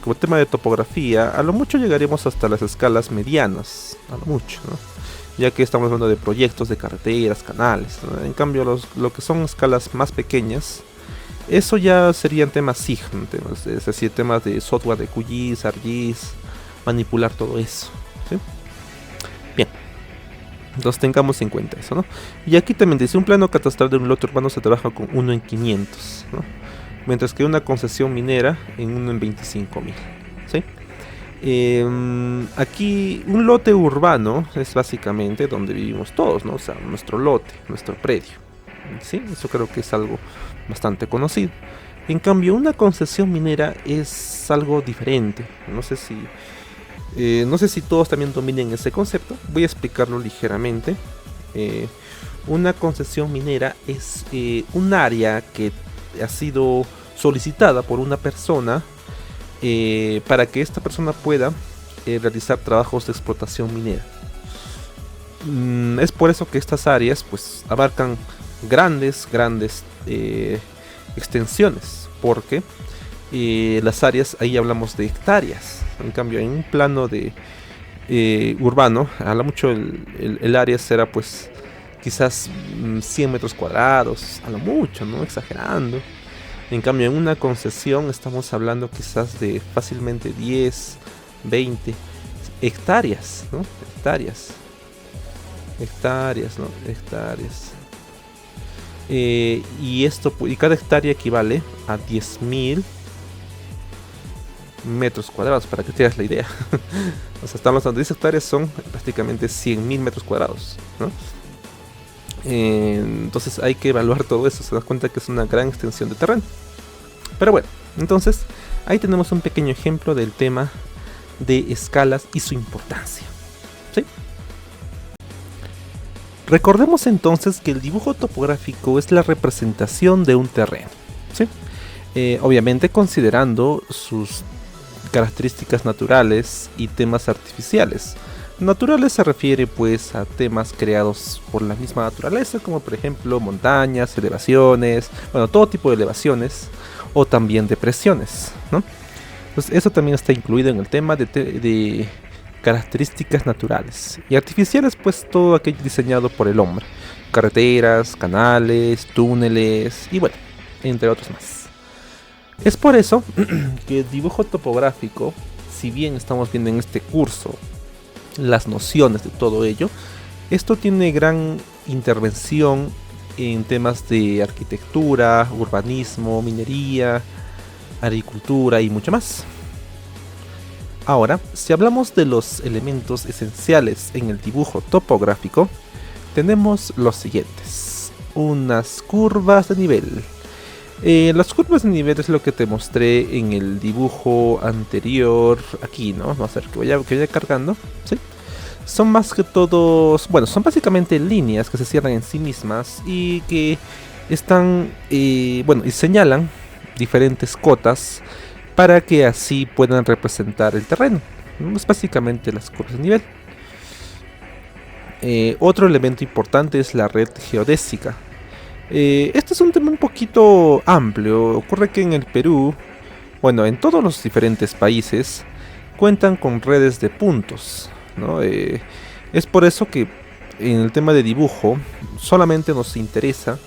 como tema de topografía, a lo mucho llegaremos hasta las escalas medianas, a lo mucho, ¿no? Ya que estamos hablando de proyectos de carreteras, canales, ¿no? En cambio lo que son escalas más pequeñas, eso ya serían temas SIG, ¿no? Es decir, temas de software de QGIS, ArcGIS, manipular todo eso, ¿sí? Bien, entonces tengamos en cuenta eso, ¿no? Y aquí también dice, un plano catastral de un lote urbano se trabaja con 1 en 500, ¿no? Mientras que una concesión minera en 1 en 25000, ¿sí? Aquí un lote urbano es básicamente donde vivimos todos, ¿no? O sea, nuestro lote, nuestro predio, ¿sí? Eso creo que es algo bastante conocido. En cambio, una concesión minera es algo diferente. No sé si todos también dominen ese concepto. Voy a explicarlo ligeramente. Una concesión minera es un área que ha sido solicitada por una persona para que esta persona pueda realizar trabajos de explotación minera. Es por eso que estas áreas pues abarcan grandes extensiones, porque las áreas, ahí hablamos de hectáreas. En cambio, en un plano de urbano, a lo mucho el área será pues quizás 100 metros cuadrados, a lo mucho, ¿no? Exagerando. En cambio, en una concesión estamos hablando quizás de fácilmente 10, 20 hectáreas, ¿no? Hectáreas, ¿no? Hectáreas. Y cada hectárea equivale a 10.000 metros cuadrados, para que te hagas la idea. O sea, estamos hablando de 10 hectáreas, son prácticamente 100.000 metros cuadrados, ¿no? Entonces hay que evaluar todo eso, se da cuenta que es una gran extensión de terreno. Pero bueno, entonces ahí tenemos un pequeño ejemplo del tema de escalas y su importancia, ¿sí? Recordemos entonces que el dibujo topográfico es la representación de un terreno, ¿sí? Obviamente considerando sus características naturales y temas artificiales. Naturales se refiere pues a temas creados por la misma naturaleza, como por ejemplo montañas, elevaciones, bueno, todo tipo de elevaciones o también depresiones, ¿no? Pues eso también está incluido en el tema de características naturales. Y artificiales pues todo aquello diseñado por el hombre, carreteras, canales, túneles y bueno, entre otros más. Es por eso que el dibujo topográfico, si bien estamos viendo en este curso las nociones de todo ello, esto tiene gran intervención en temas de arquitectura, urbanismo, minería, agricultura y mucho más. Ahora, si hablamos de los elementos esenciales en el dibujo topográfico, tenemos los siguientes: unas curvas de nivel. Las curvas de nivel es lo que te mostré en el dibujo anterior, aquí, ¿no? Vamos a ver que vaya cargando, ¿sí? Son más que todos, bueno, son básicamente líneas que se cierran en sí mismas y que están, y señalan diferentes cotas para que así puedan representar el terreno. Es básicamente las curvas de nivel. Otro elemento importante es la red geodésica. Este es un tema un poquito amplio. Ocurre que en el Perú, bueno, en todos los diferentes países, cuentan con redes de puntos, ¿no? Es por eso que en el tema de dibujo solamente nos interesa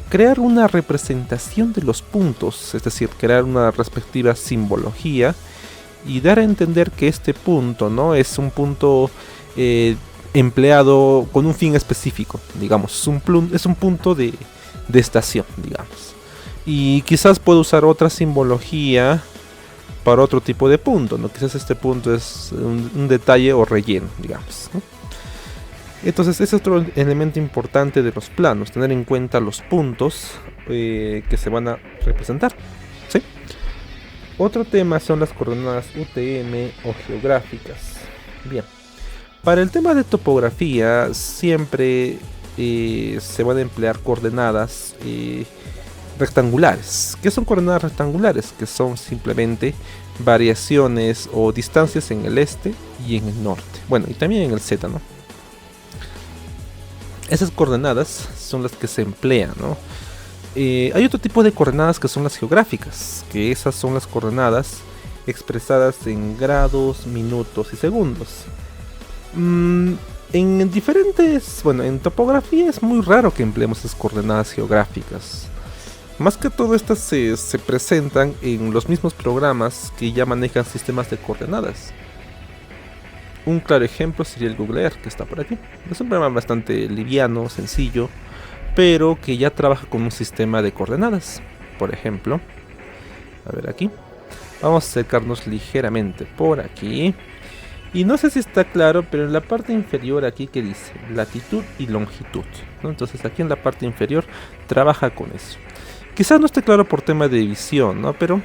crear una representación de los puntos, es decir, crear una respectiva simbología y dar a entender que este punto, ¿no?, es un punto empleado con un fin específico, digamos, es un punto de estación, digamos, y quizás puedo usar otra simbología para otro tipo de punto, ¿no? Quizás este punto es un detalle o relleno, digamos, ¿no? Entonces ese es otro elemento importante de los planos, tener en cuenta los puntos que se van a representar, ¿sí? Otro tema son las coordenadas UTM o geográficas. Bien, para el tema de topografía siempre se van a emplear coordenadas rectangulares. ¿Qué son coordenadas rectangulares? Que son simplemente variaciones o distancias en el este y en el norte. Bueno, y también en el Z, ¿no? Esas coordenadas son las que se emplean, ¿no? Hay otro tipo de coordenadas que son las geográficas, que esas son las coordenadas expresadas en grados, minutos y segundos. En diferentes, bueno, en topografía es muy raro que empleemos esas coordenadas geográficas. Más que todo estas se presentan en los mismos programas que ya manejan sistemas de coordenadas. Un claro ejemplo sería el Google Earth, que está por aquí. Es un programa bastante liviano, sencillo, pero que ya trabaja con un sistema de coordenadas. Por ejemplo, a ver aquí, vamos a acercarnos ligeramente por aquí. Y no sé si está claro, pero en la parte inferior aquí que dice latitud y longitud, ¿no? Entonces aquí en la parte inferior trabaja con eso. Quizás no esté claro por tema de visión, ¿no? Pero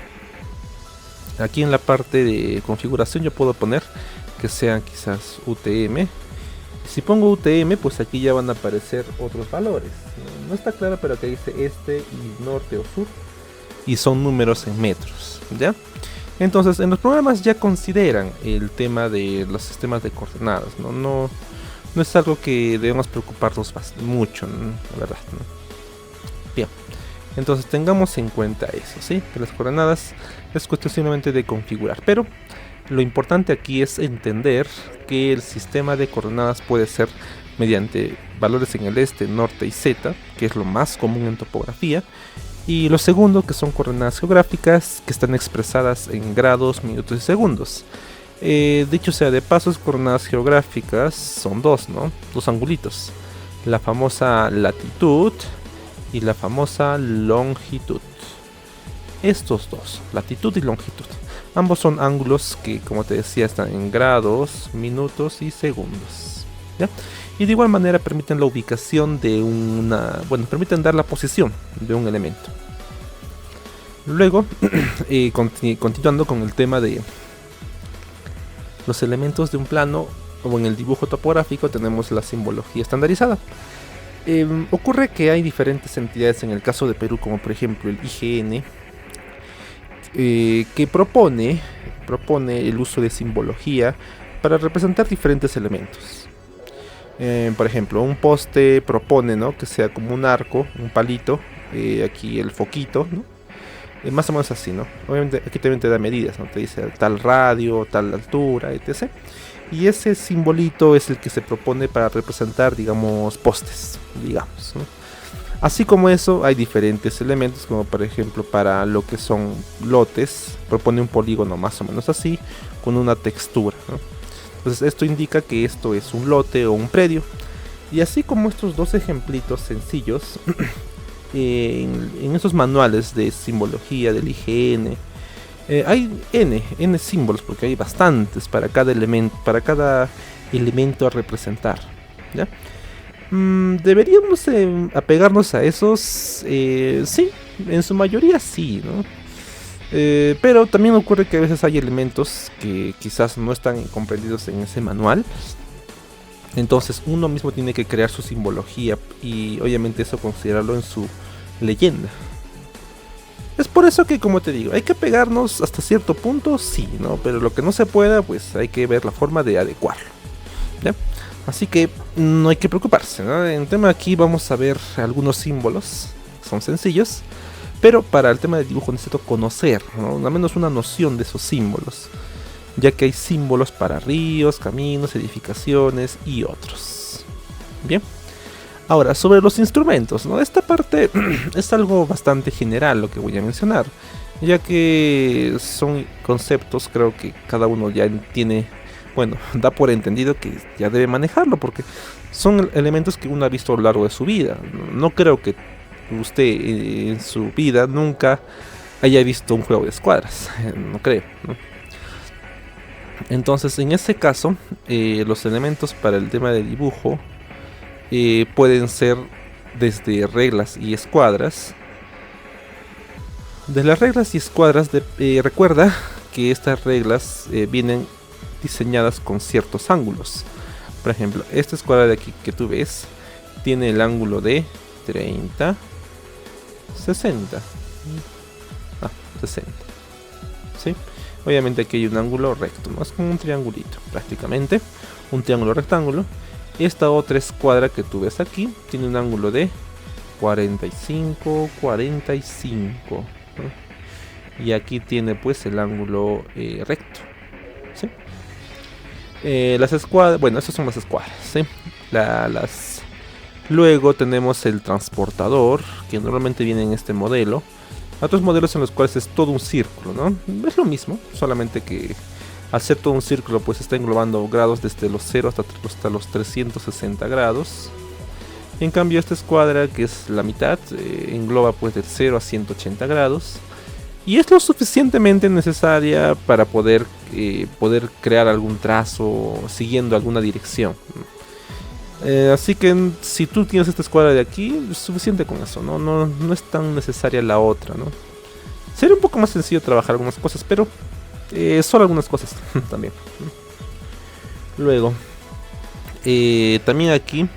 aquí en la parte de configuración yo puedo poner que sean quizás UTM. Si pongo UTM, pues aquí ya van a aparecer otros valores. No está claro, pero que dice este y norte o sur. y son números en metros, ¿ya? Entonces en los programas ya consideran el tema de los sistemas de coordenadas, no es algo que debemos preocuparnos mucho, ¿no? La verdad, ¿no? Bien, entonces tengamos en cuenta eso, ¿sí? Que las coordenadas es cuestión simplemente de configurar, pero lo importante aquí es entender que el sistema de coordenadas puede ser mediante valores en el este, norte y z, que es lo más común en topografía, y lo segundo, que son coordenadas geográficas, que están expresadas en grados, minutos y segundos. Dicho sea de paso, coordenadas geográficas son dos, ¿no? Dos angulitos. La famosa latitud y la famosa longitud. Estos dos, latitud y longitud. Ambos son ángulos que, como te decía, están en grados, minutos y segundos, ¿ya? Y de igual manera permiten la ubicación de permiten dar la posición de un elemento. Luego, continuando con el tema de los elementos de un plano, o en el dibujo topográfico tenemos la simbología estandarizada. Ocurre que hay diferentes entidades en el caso de Perú, como por ejemplo el IGN, que propone el uso de simbología para representar diferentes elementos. Por ejemplo, un poste propone, ¿no?, que sea como un arco, un palito, aquí el foquito, ¿no? Más o menos así, ¿no? Obviamente aquí también te da medidas, ¿no? Te dice tal radio, tal altura, etc. Y ese simbolito es el que se propone para representar, digamos, postes, digamos, ¿no? Así como eso, hay diferentes elementos, como por ejemplo para lo que son lotes, propone un polígono más o menos así, con una textura, ¿no? Entonces esto indica que esto es un lote o un predio. Y así como estos dos ejemplitos sencillos, en esos manuales de simbología del IGN, hay n símbolos, porque hay bastantes para cada elemento a representar, ¿ya? Deberíamos apegarnos a esos, sí, en su mayoría sí, ¿no? Pero también ocurre que a veces hay elementos que quizás no están comprendidos en ese manual. Entonces uno mismo tiene que crear su simbología y obviamente eso considerarlo en su leyenda. Es por eso que, como te digo, hay que pegarnos hasta cierto punto, sí, ¿no? Pero lo que no se pueda, pues hay que ver la forma de adecuarlo, ¿ya? Así que no hay que preocuparse, ¿no? En tema aquí vamos a ver algunos símbolos, son sencillos, pero para el tema del dibujo necesito conocer, ¿no?, al menos una noción de esos símbolos, ya que hay símbolos para ríos, caminos, edificaciones y otros. Bien, ahora sobre los instrumentos, ¿no? Esta parte es algo bastante general lo que voy a mencionar, ya que son conceptos, creo que cada uno ya tiene, da por entendido que ya debe manejarlo, porque son elementos que uno ha visto a lo largo de su vida. No creo que usted en su vida nunca haya visto un juego de escuadras, no creo, ¿no? Entonces en ese caso, los elementos para el tema de dibujo pueden ser desde reglas y escuadras. De las reglas y escuadras, recuerda que estas reglas vienen diseñadas con ciertos ángulos. Por ejemplo, esta escuadra de aquí que tú ves tiene el ángulo de 30, 60. 60. ¿Sí? Obviamente aquí hay un ángulo recto, ¿no? Es como un triangulito, prácticamente. Un triángulo rectángulo. Esta otra escuadra que tú ves aquí tiene un ángulo de 45, 45. ¿No? Y aquí tiene pues el ángulo recto. ¿Sí? Las escuadras, estas son las escuadras, ¿sí? Luego tenemos el transportador, que normalmente viene en este modelo. Otros modelos en los cuales es todo un círculo, ¿no? Es lo mismo, solamente que al ser todo un círculo pues está englobando grados desde los 0 hasta los 360 grados. En cambio esta escuadra, que es la mitad, engloba pues del 0 a 180 grados. Y es lo suficientemente necesaria para poder crear algún trazo siguiendo alguna dirección. Así que si tú tienes esta escuadra de aquí, es suficiente con eso, no es tan necesaria la otra, ¿no? Sería un poco más sencillo trabajar algunas cosas, pero solo algunas cosas también. Luego, también aquí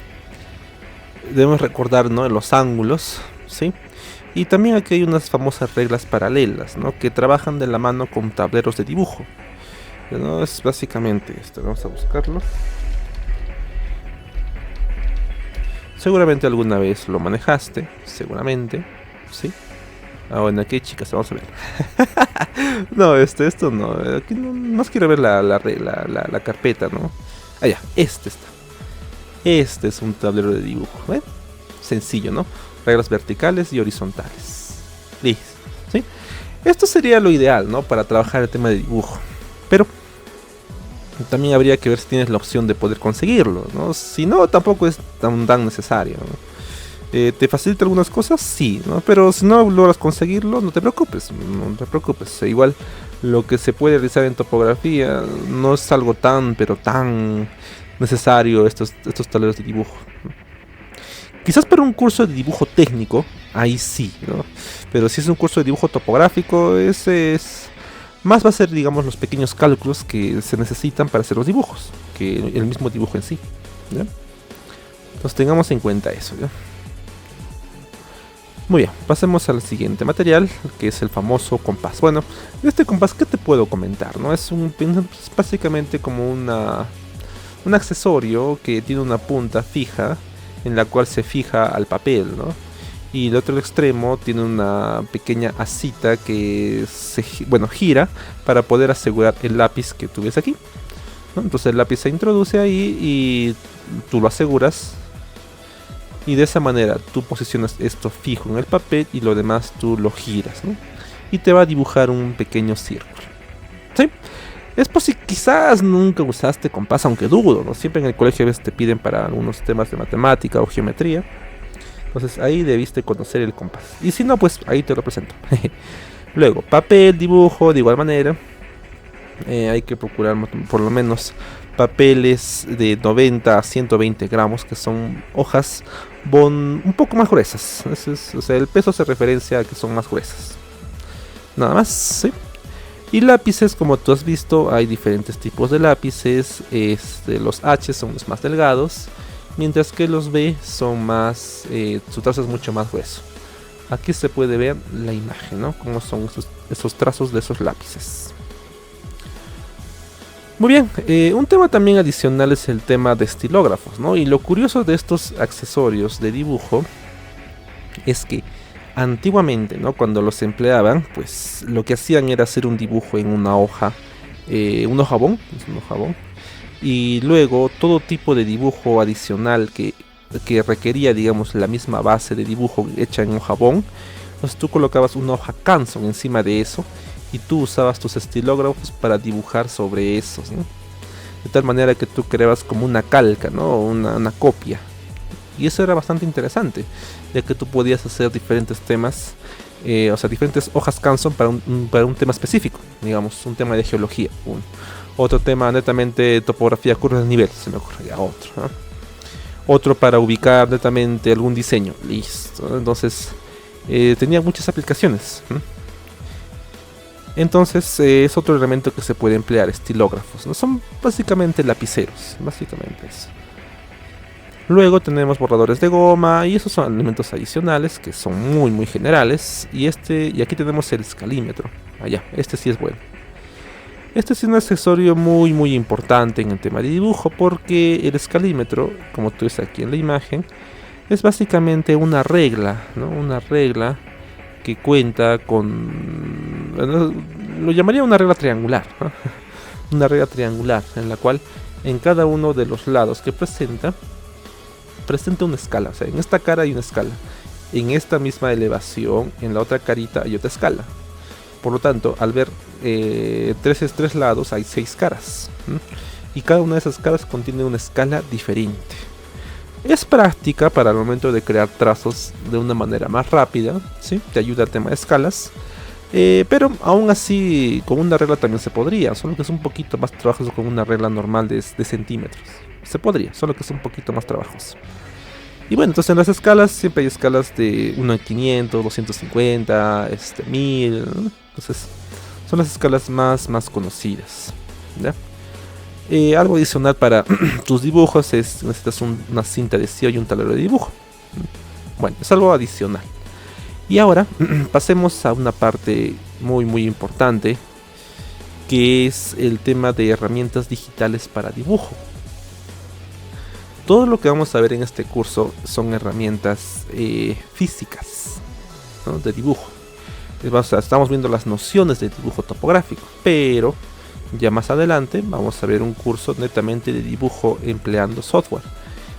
debemos recordar, ¿no?, los ángulos ¿sí? Y también aquí hay unas famosas reglas paralelas, ¿no? Que trabajan de la mano con tableros de dibujo, ¿no? Es básicamente esto. Vamos a buscarlo. Seguramente alguna vez lo manejaste, seguramente, ¿sí? Ah, bueno, aquí hay chicas, vamos a ver. No, esto no. Aquí no, más quiero ver la carpeta, ¿no? Ah, ya, este está. Este es un tablero de dibujo, ¿eh? Sencillo, ¿no? Reglas verticales y horizontales. Listo, ¿sí? Esto sería lo ideal, ¿no? Para trabajar el tema de dibujo. Pero también habría que ver si tienes la opción de poder conseguirlo, ¿no? Si no, tampoco es tan necesario, ¿no? ¿Te facilita algunas cosas? Sí, ¿no? Pero si no logras conseguirlo, no te preocupes, no te preocupes. Igual lo que se puede realizar en topografía no es algo pero tan necesario estos tableros de dibujo. Quizás para un curso de dibujo técnico, ahí sí, ¿no? Pero si es un curso de dibujo topográfico, ese es... Más va a ser, digamos, los pequeños cálculos que se necesitan para hacer los dibujos, que el mismo dibujo en sí, ¿ya? Entonces tengamos en cuenta eso, ¿ya? Muy bien, pasemos al siguiente material, que es el famoso compás. Bueno, de este compás, ¿qué te puedo comentar? ¿No? Es básicamente como un accesorio que tiene una punta fija en la cual se fija al papel, ¿no? Y el otro extremo tiene una pequeña asita que gira para poder asegurar el lápiz que tú ves aquí, ¿no? Entonces el lápiz se introduce ahí y tú lo aseguras. Y de esa manera tú posicionas esto fijo en el papel y lo demás tú lo giras, ¿no? Y te va a dibujar un pequeño círculo, ¿sí? Es por si quizás nunca usaste compás, aunque dudo, ¿no? Siempre en el colegio a veces te piden para algunos temas de matemática o geometría. Entonces ahí debiste conocer el compás. Y si no, pues ahí te lo presento. Luego, papel, dibujo, de igual manera. Hay que procurar por lo menos papeles de 90 a 120 gramos, que son hojas un poco más gruesas. O sea, el peso se referencia a que son más gruesas. Nada más, ¿sí? Y lápices, como tú has visto, hay diferentes tipos de lápices. Los H son los más delgados, mientras que los B son más, su trazo es mucho más grueso. Aquí se puede ver la imagen, ¿no? Cómo son esos trazos de esos lápices. Muy bien, un tema también adicional es el tema de estilógrafos, ¿no? Y lo curioso de estos accesorios de dibujo es que antiguamente, ¿no? Cuando los empleaban, pues lo que hacían era hacer un dibujo en una hoja, un hojabón, y luego todo tipo de dibujo adicional que requería, digamos, la misma base de dibujo hecha en hojabón. Entonces tú colocabas una hoja Canson encima de eso y tú usabas tus estilógrafos para dibujar sobre esos, ¿no? De tal manera que tú creabas como una calca, ¿no? Una copia. Y eso era bastante interesante, ya que tú podías hacer diferentes temas, o sea, diferentes hojas Canson para un tema específico, digamos, un tema de geología, otro tema netamente topografía, curvas de nivel, se me ocurre ya otro, ¿no? Otro para ubicar netamente algún diseño, listo, ¿no? Entonces tenía muchas aplicaciones, ¿no? Entonces es otro elemento que se puede emplear, estilógrafos, ¿no? Son básicamente lapiceros, básicamente eso. Luego tenemos borradores de goma y esos son elementos adicionales que son muy generales. Y aquí tenemos el escalímetro. Allá, este sí es bueno. Este es un accesorio muy importante en el tema de dibujo, porque el escalímetro, como tú ves aquí en la imagen, es básicamente una regla, ¿no? Una regla que cuenta con... Lo llamaría una regla triangular, ¿no? Una regla triangular en la cual en cada uno de los lados que presenta una escala. O sea, en esta cara hay una escala, en esta misma elevación, en la otra carita hay otra escala. Por lo tanto, al ver tres lados hay 6 caras, ¿sí? Y cada una de esas caras contiene una escala diferente. Es práctica para el momento de crear trazos de una manera más rápida, ¿sí? Te ayuda al tema de escalas, pero aún así con una regla también se podría, solo que es un poquito más trabajoso con una regla normal de centímetros. Se podría, solo que es un poquito más trabajoso. Y bueno, entonces en las escalas siempre hay escalas de 1 en 500, 250, 1000, ¿no? Entonces son las escalas más conocidas, ¿ya? Algo adicional para tus dibujos es necesitas una cinta adhesiva y un tablero de dibujo. Bueno, es algo adicional. Y ahora pasemos a una parte muy importante, que es el tema de herramientas digitales para dibujo. Todo lo que vamos a ver en este curso son herramientas físicas, ¿no?, de dibujo. Estamos viendo las nociones de dibujo topográfico, pero ya más adelante vamos a ver un curso netamente de dibujo empleando software.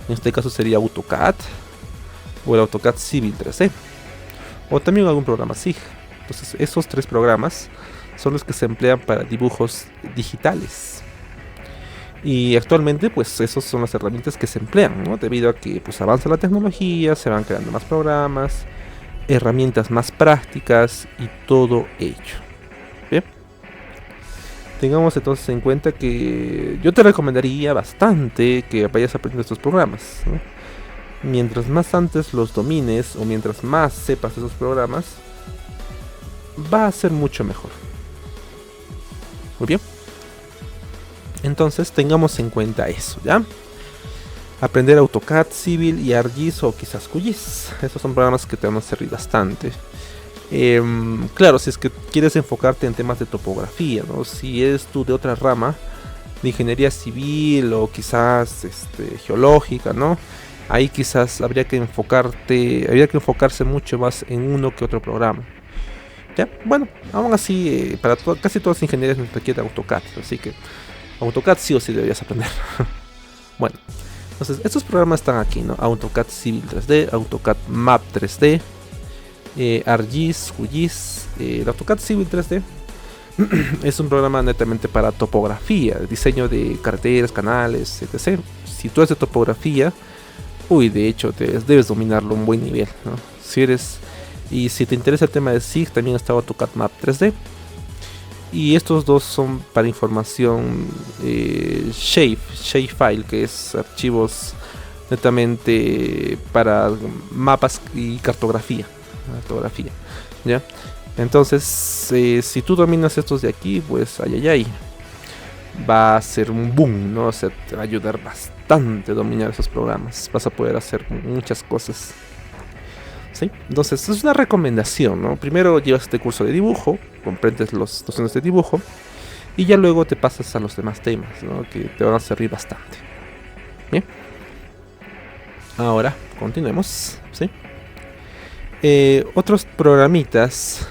En este caso sería AutoCAD o el AutoCAD Civil 3D, o también algún programa SIG. Entonces esos tres programas son los que se emplean para dibujos digitales. Y actualmente pues esas son las herramientas que se emplean, ¿no?, debido a que pues avanza la tecnología, se van creando más programas, herramientas más prácticas y todo ello. Bien, tengamos entonces en cuenta que yo te recomendaría bastante que vayas aprendiendo estos programas, ¿no? Mientras más antes los domines o mientras más sepas esos programas, va a ser mucho mejor. Muy bien, entonces tengamos en cuenta eso, ¿ya? Aprender AutoCAD, Civil y ArcGIS o quizás QGIS. Esos son programas que te van a servir bastante. Claro, si es que quieres enfocarte en temas de topografía, ¿no? Si eres tú de otra rama, de ingeniería civil o quizás geológica, ¿no? Ahí quizás habría que enfocarse mucho más en uno que otro programa. ¿Ya? Bueno, aún así, para casi todas las ingenierías nos requiere AutoCAD, así que AutoCAD sí o sí deberías aprender. Bueno, entonces estos programas están aquí, ¿no? AutoCAD Civil 3D, AutoCAD Map 3D, ArcGIS, QGIS. El AutoCAD Civil 3D es un programa netamente para topografía, diseño de carreteras, canales, etc. Si tú eres de topografía, de hecho debes dominarlo a un buen nivel, ¿no? Y si te interesa el tema de SIG, también está AutoCAD Map 3D. Y estos dos son para información shapefile, que es archivos netamente para mapas y cartografía, ¿ya? Entonces, si tú dominas estos de aquí, pues ay, va a ser un boom, ¿no? O sea, te va a ayudar bastante dominar esos programas. Vas a poder hacer muchas cosas, ¿sí? Entonces es una recomendación, ¿no? Primero llevas este curso de dibujo, comprendes las nociones de dibujo y ya luego te pasas a los demás temas, ¿no?, que te van a servir bastante. Bien, ahora continuemos, ¿sí? Otros programitas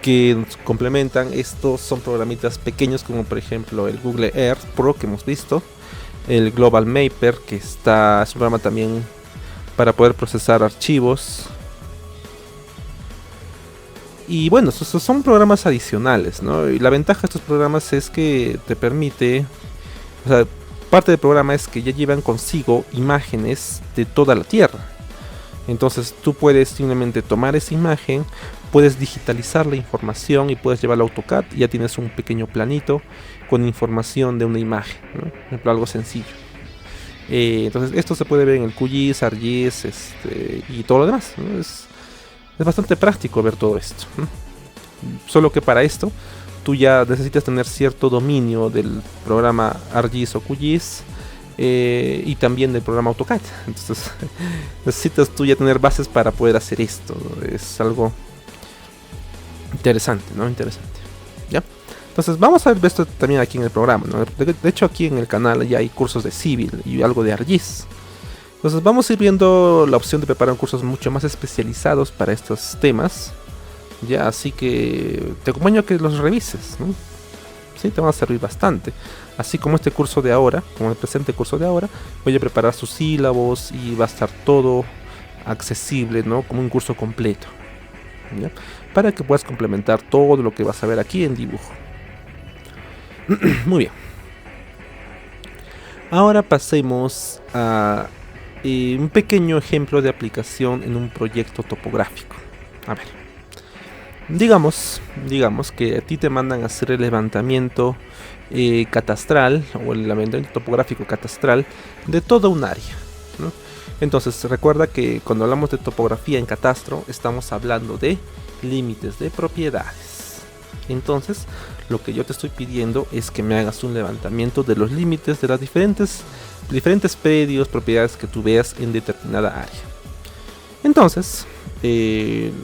que nos complementan estos son programitas pequeños, como por ejemplo el Google Earth Pro que hemos visto, el Global Mapper, que es un programa también para poder procesar archivos. Y bueno, estos son programas adicionales, ¿no? Y la ventaja de estos programas es que te permite, o sea, parte del programa es que ya llevan consigo imágenes de toda la Tierra. Entonces tú puedes simplemente tomar esa imagen, puedes digitalizar la información y puedes llevarla a AutoCAD y ya tienes un pequeño planito con información de una imagen, ¿no? Por ejemplo, algo sencillo. Entonces esto se puede ver en el QGIS, ArcGIS y todo lo demás, ¿no? Es bastante práctico ver todo esto, ¿no? Solo que para esto tú ya necesitas tener cierto dominio del programa ArcGIS o QGIS y también del programa AutoCAD. Entonces necesitas tú ya tener bases para poder hacer esto, ¿no? Es algo interesante, ¿no? ¿Ya? Entonces vamos a ver esto también aquí en el programa, ¿no? De hecho aquí en el canal ya hay cursos de Civil y algo de ArcGIS. Entonces vamos a ir viendo la opción de preparar cursos mucho más especializados para estos temas, ya, así que te acompaño a que los revises, ¿no? Sí, te van a servir bastante. Así como este curso de ahora, como el presente curso de ahora, voy a preparar sus sílabos y va a estar todo accesible, ¿no? Como un curso completo, ¿ya? Para que puedas complementar todo lo que vas a ver aquí en dibujo. Muy bien. Ahora pasemos a un pequeño ejemplo de aplicación en un proyecto topográfico. A ver, digamos que a ti te mandan a hacer el levantamiento catastral o el levantamiento topográfico catastral de toda un área, ¿no? Entonces recuerda que cuando hablamos de topografía en catastro estamos hablando de límites de propiedades. Entonces lo que yo te estoy pidiendo es que me hagas un levantamiento de los límites de las diferentes predios, propiedades que tú veas en determinada área. Entonces,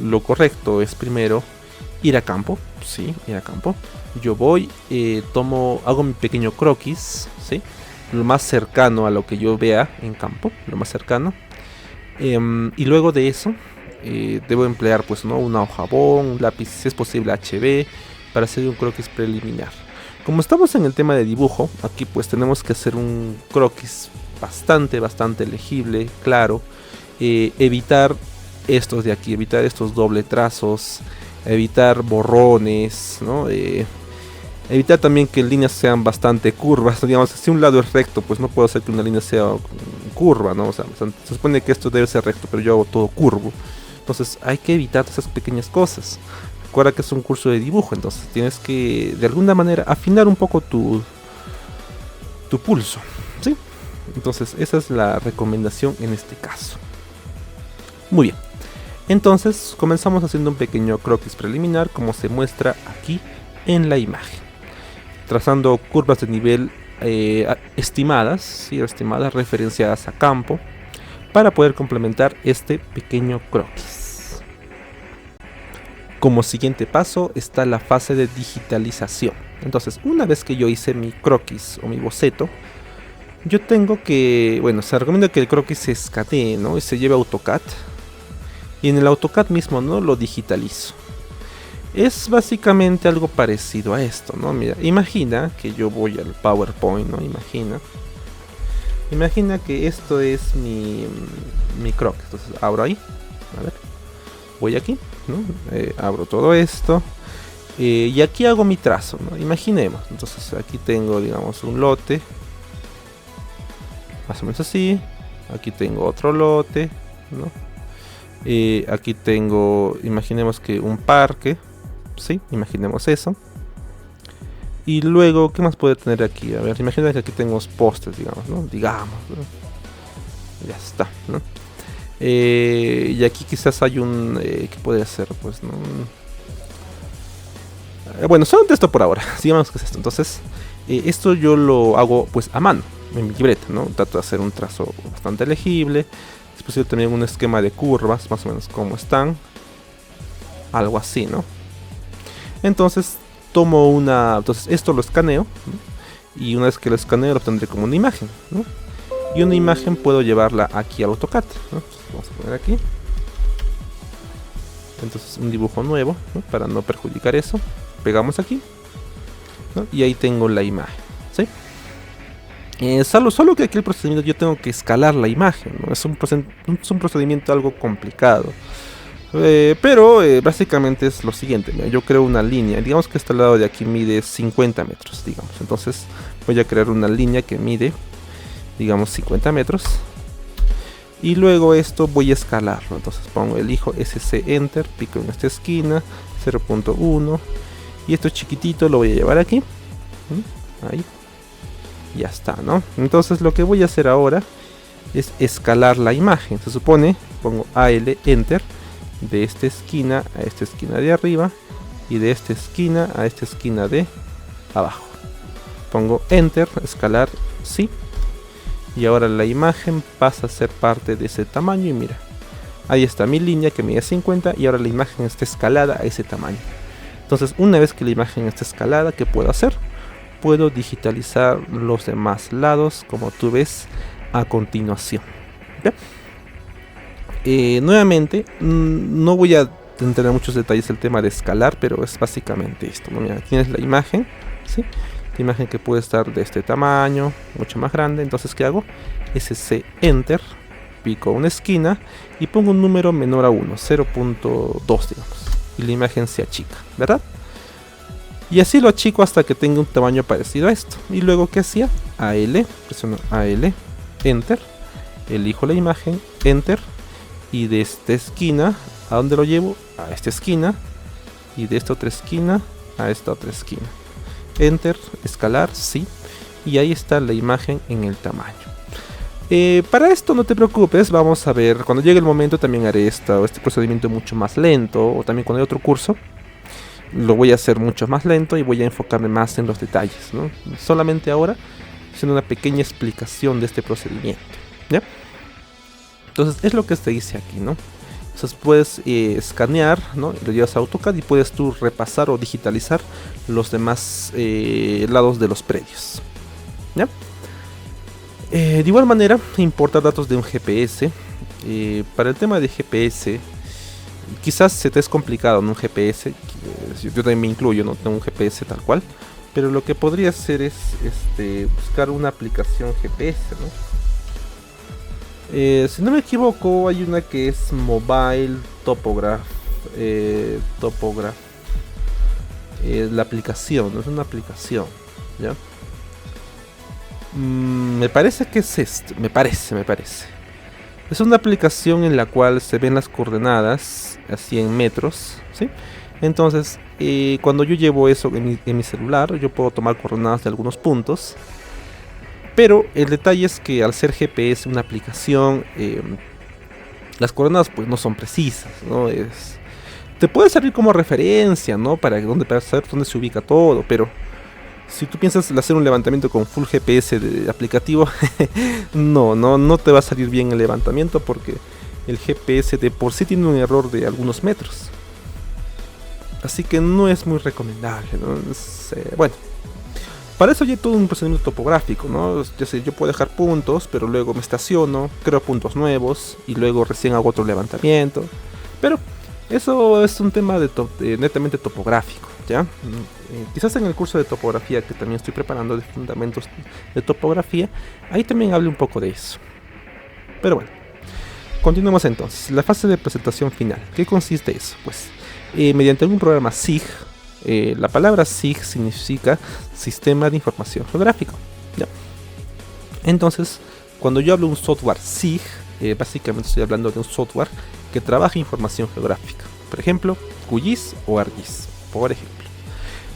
lo correcto es primero ir a campo, sí, ir a campo. Yo voy, hago mi pequeño croquis, sí, lo más cercano a lo que yo vea en campo, lo más cercano. Y luego de eso, debo emplear, pues, ¿no?, una hojabón, un lápiz, si es posible HB, para hacer un croquis preliminar. Como estamos en el tema de dibujo, aquí pues tenemos que hacer un croquis bastante legible, claro. Evitar estos de aquí, evitar estos doble trazos, evitar borrones, ¿no? Evitar también que líneas sean bastante curvas. Digamos, si un lado es recto, pues no puedo hacer que una línea sea curva, ¿no? O sea, se supone que esto debe ser recto, pero yo hago todo curvo. Entonces hay que evitar esas pequeñas cosas. Recuerda que es un curso de dibujo, entonces tienes que de alguna manera afinar un poco tu pulso, ¿sí? Entonces esa es la recomendación en este caso. Muy bien. Entonces comenzamos haciendo un pequeño croquis preliminar, como se muestra aquí en la imagen, trazando curvas de nivel estimadas, ¿sí?, estimadas, referenciadas a campo, para poder complementar este pequeño croquis. Como siguiente paso está la fase de digitalización. Entonces, una vez que yo hice mi croquis o mi boceto, yo tengo que, bueno, se recomienda que el croquis se escanee, ¿no?, y se lleve a AutoCAD, y en el AutoCAD mismo, ¿no?, lo digitalizo. Es básicamente algo parecido a esto, ¿no? Mira, imagina que yo voy al PowerPoint, ¿no? Imagina que esto es mi croquis. Entonces abro ahí, a ver, voy aquí, ¿no? Abro todo esto, y aquí hago mi trazo, ¿no? Imaginemos, entonces aquí tengo, digamos, un lote, más o menos así. Aquí tengo otro lote, ¿no? Aquí tengo, imaginemos que un parque, sí, imaginemos eso. Y luego, ¿qué más puede tener aquí? A ver, imagina que aquí tengo postes, digamos, ¿no? Ya está, ¿no? Y aquí quizás hay un... ¿qué puede ser? Pues, ¿no? Bueno, solamente esto por ahora. Sigamos que es esto. Entonces, esto yo lo hago pues a mano, en mi libreta, ¿no? Trato de hacer un trazo bastante legible. Es posible también un esquema de curvas, más o menos como están. Algo así, ¿no? Entonces entonces esto lo escaneo, ¿no? Y una vez que lo escaneo lo obtendré como una imagen, ¿no? Y una imagen puedo llevarla aquí al AutoCAD, ¿no? Entonces vamos a poner aquí. Entonces un dibujo nuevo, ¿no?, para no perjudicar eso. Pegamos aquí, ¿no? Y ahí tengo la imagen, ¿sí? Solo que aquí el procedimiento yo tengo que escalar la imagen, ¿no? Es un procedimiento algo complicado. Pero básicamente es lo siguiente. Mira, yo creo una línea, digamos que este lado de aquí mide 50 metros, digamos. Entonces voy a crear una línea que mide, digamos, 50 metros. Y luego esto voy a escalarlo. Entonces elijo SC Enter, pico en esta esquina, 0.1. Y esto chiquitito lo voy a llevar aquí. Ahí. Ya está, ¿no? Entonces lo que voy a hacer ahora es escalar la imagen. Se supone, pongo AL Enter, de esta esquina a esta esquina de arriba, y de esta esquina a esta esquina de abajo. Pongo Enter, escalar, sí. Y ahora la imagen pasa a ser parte de ese tamaño. Y mira, ahí está mi línea que mide 50, y ahora la imagen está escalada a ese tamaño. Entonces, una vez que la imagen está escalada, ¿qué puedo hacer? Puedo digitalizar los demás lados, como tú ves a continuación. ¿Okay? Nuevamente, no voy a entrar en muchos detalles el tema de escalar, pero es básicamente esto, ¿no? Mira, tienes la imagen, ¿sí? La imagen que puede estar de este tamaño, mucho más grande. Entonces, ¿qué hago? SC Enter, pico una esquina y pongo un número menor a 1, 0.2, digamos. Y la imagen se achica, ¿verdad? Y así lo achico hasta que tenga un tamaño parecido a esto. Y luego, ¿qué hacía? AL, presiono AL, Enter, elijo la imagen, Enter. Y de esta esquina, ¿a dónde lo llevo? A esta esquina. Y de esta otra esquina a esta otra esquina. Enter, escalar, sí. Y ahí está la imagen en el tamaño. Para esto no te preocupes, vamos a ver, cuando llegue el momento también haré este procedimiento mucho más lento. O también cuando hay otro curso, lo voy a hacer mucho más lento y voy a enfocarme más en los detalles, ¿no? Solamente ahora, haciendo una pequeña explicación de este procedimiento, ¿ya? Entonces es lo que se dice aquí, ¿no? Entonces puedes escanear, ¿no? Lo llevas a AutoCAD y puedes tú repasar o digitalizar los demás lados de los predios, ¿ya? De igual manera, importar datos de un GPS. Para el tema de GPS, quizás se te es complicado en un GPS. Yo también me incluyo, no tengo un GPS tal cual. Pero lo que podría hacer es buscar una aplicación GPS, ¿no? Si no me equivoco, hay una que es Mobile Topograph. La aplicación, no es una aplicación, ¿ya? Me parece que es me parece. Es una aplicación en la cual se ven las coordenadas así en metros, ¿sí? Entonces, cuando yo llevo eso en mi celular, yo puedo tomar coordenadas de algunos puntos. Pero el detalle es que al ser GPS una aplicación, las coordenadas pues no son precisas, ¿no? Te puede servir como referencia, ¿no? Para saber dónde se ubica todo, pero si tú piensas hacer un levantamiento con full GPS de aplicativo, no te va a salir bien el levantamiento, porque el GPS de por sí tiene un error de algunos metros. Así que no es muy recomendable, ¿no? Bueno, para eso ya hay todo un procedimiento topográfico, ¿no? Ya sé, yo puedo dejar puntos, pero luego me estaciono, creo puntos nuevos y luego recién hago otro levantamiento. Pero eso es un tema netamente topográfico, ¿ya? Quizás en el curso de topografía que también estoy preparando de fundamentos de topografía, ahí también hable un poco de eso. Pero bueno, continuemos entonces. La fase de presentación final. ¿Qué consiste eso? Pues mediante un programa SIG. La palabra SIG significa Sistema de Información Geográfico, ¿ya? Entonces, cuando yo hablo de un software SIG, básicamente estoy hablando de un software que trabaja información geográfica. Por ejemplo, QGIS o ArcGIS, por ejemplo.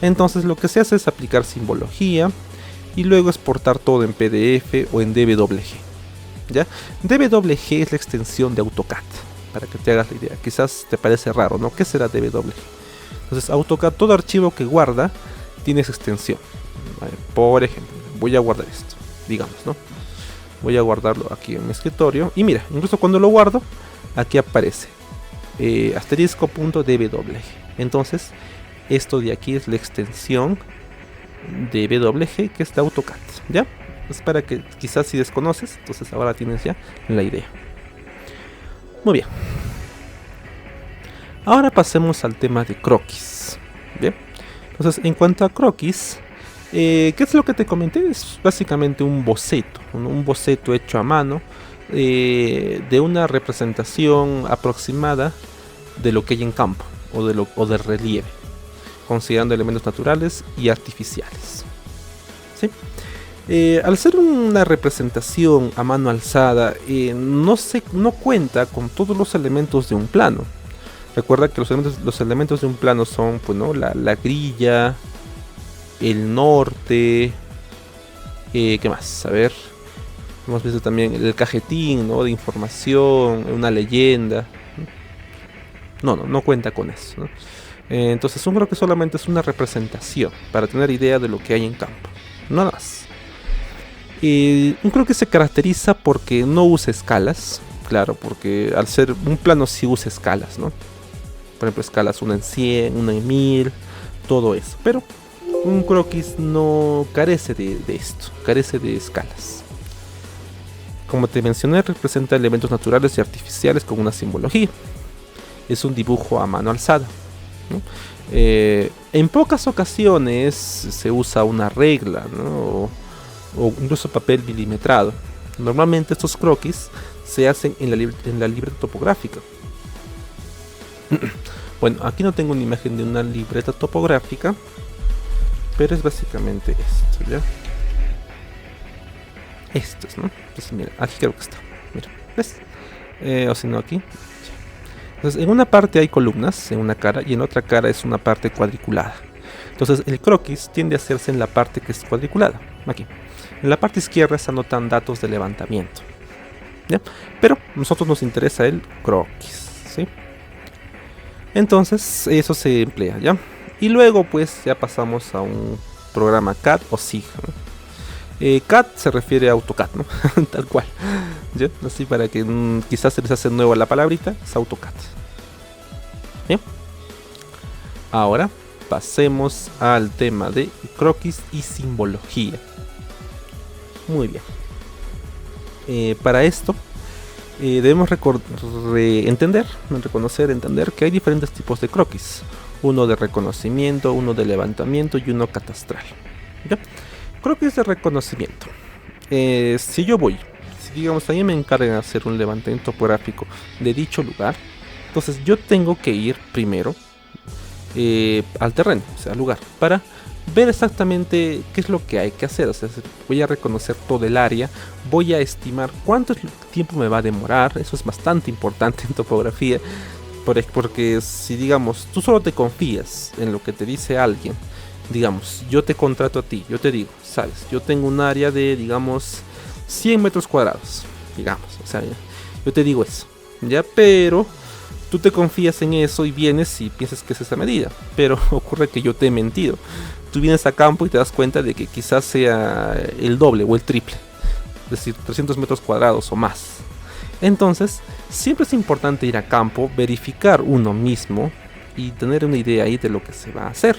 Entonces lo que se hace es aplicar simbología y luego exportar todo en PDF o en DWG, ¿ya? DWG es la extensión de AutoCAD, para que te hagas la idea. Quizás te parece raro, ¿no? ¿Qué será DWG? Entonces AutoCAD, todo archivo que guarda tiene esa extensión. Vale, por ejemplo, voy a guardar esto, digamos, ¿no? Voy a guardarlo aquí en mi escritorio. Y mira, incluso cuando lo guardo, aquí aparece asterisco.dwg. Entonces, esto de aquí es la extensión de DWG, que es de AutoCAD, ¿ya? Es para que quizás si desconoces, entonces ahora tienes ya la idea. Muy bien. Ahora pasemos al tema de croquis. Bien. Entonces, en cuanto a croquis, ¿qué es lo que te comenté? Es básicamente un boceto hecho a mano de una representación aproximada de lo que hay en campo o de relieve, considerando elementos naturales y artificiales, ¿sí? Al ser una representación a mano alzada, no cuenta con todos los elementos de un plano. Recuerda que los elementos de un plano son, pues, ¿no? la grilla, el norte, ¿qué más? A ver, hemos visto también el cajetín, ¿no? De información, una leyenda. No cuenta con eso, ¿no? Entonces un croquis solamente es una representación para tener idea de lo que hay en campo, nada más. Un croquis se caracteriza porque no usa escalas, claro, porque al ser un plano sí usa escalas, ¿no? Por ejemplo, escalas 1 en 100, 1 en 1000, todo eso. Pero un croquis no carece de esto, carece de escalas. Como te mencioné, representa elementos naturales y artificiales con una simbología. Es un dibujo a mano alzada, ¿no? En pocas ocasiones se usa una regla, ¿no? o incluso papel milimetrado. Normalmente estos croquis se hacen en la libreta topográfica. Bueno, aquí no tengo una imagen de una libreta topográfica, pero es básicamente esto, ¿ya? Estos, ¿no? Entonces mira, aquí creo que está. Mira, ¿ves? O si no, aquí. Entonces en una parte hay columnas, en una cara, y en otra cara es una parte cuadriculada. Entonces el croquis tiende a hacerse en la parte que es cuadriculada, aquí. En la parte izquierda se anotan datos de levantamiento, ¿ya? Pero a nosotros nos interesa el croquis, ¿sí? Entonces eso se emplea, ¿ya? Y luego pues ya pasamos a un programa CAD o SIG, ¿no? CAD se refiere a AutoCAD, ¿no? Tal cual, ¿ya? Así para que quizás se les hace nueva la palabrita, es AutoCAD. Ahora pasemos al tema de croquis y simbología. Muy bien. Para esto debemos entender que hay diferentes tipos de croquis. Uno de reconocimiento, uno de levantamiento y uno catastral. ¿Ya? Croquis de reconocimiento. Si digamos, a mí me encargan de hacer un levantamiento topográfico de dicho lugar, entonces yo tengo que ir primero al terreno, o sea, al lugar, para ver exactamente qué es lo que hay que hacer. O sea, voy a reconocer todo el área, voy a estimar cuánto tiempo me va a demorar. Eso es bastante importante en topografía, porque si digamos tú solo te confías en lo que te dice alguien, digamos yo te contrato a ti, yo te digo, sabes, yo tengo un área de digamos 100 metros cuadrados, digamos, o sea, yo te digo eso, ya, pero tú te confías en eso y vienes y piensas que es esa medida, pero ocurre que yo te he mentido. Tú vienes a campo y te das cuenta de que quizás sea el doble o el triple, es decir, 300 metros cuadrados o más. Entonces, siempre es importante ir a campo, verificar uno mismo y tener una idea ahí de lo que se va a hacer.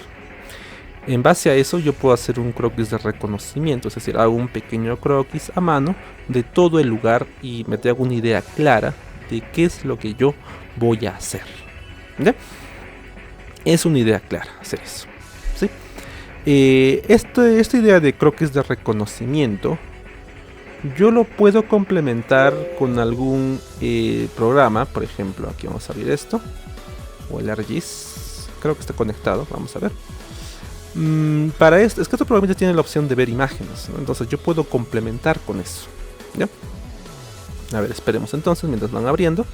En base a eso yo puedo hacer un croquis de reconocimiento, es decir, hago un pequeño croquis a mano de todo el lugar y me hago una idea clara de qué es lo que yo voy a hacer. ¿Ya? Es una idea clara hacer eso, ¿sí? Esta idea de croquis de reconocimiento yo lo puedo complementar con algún programa. Por ejemplo, aquí vamos a abrir esto, o el ArcGIS, creo que está conectado, vamos a ver. Para esto, es que esto probablemente tiene la opción de ver imágenes, ¿no? Entonces yo puedo complementar con eso, ¿ya? A ver, esperemos entonces mientras van abriendo.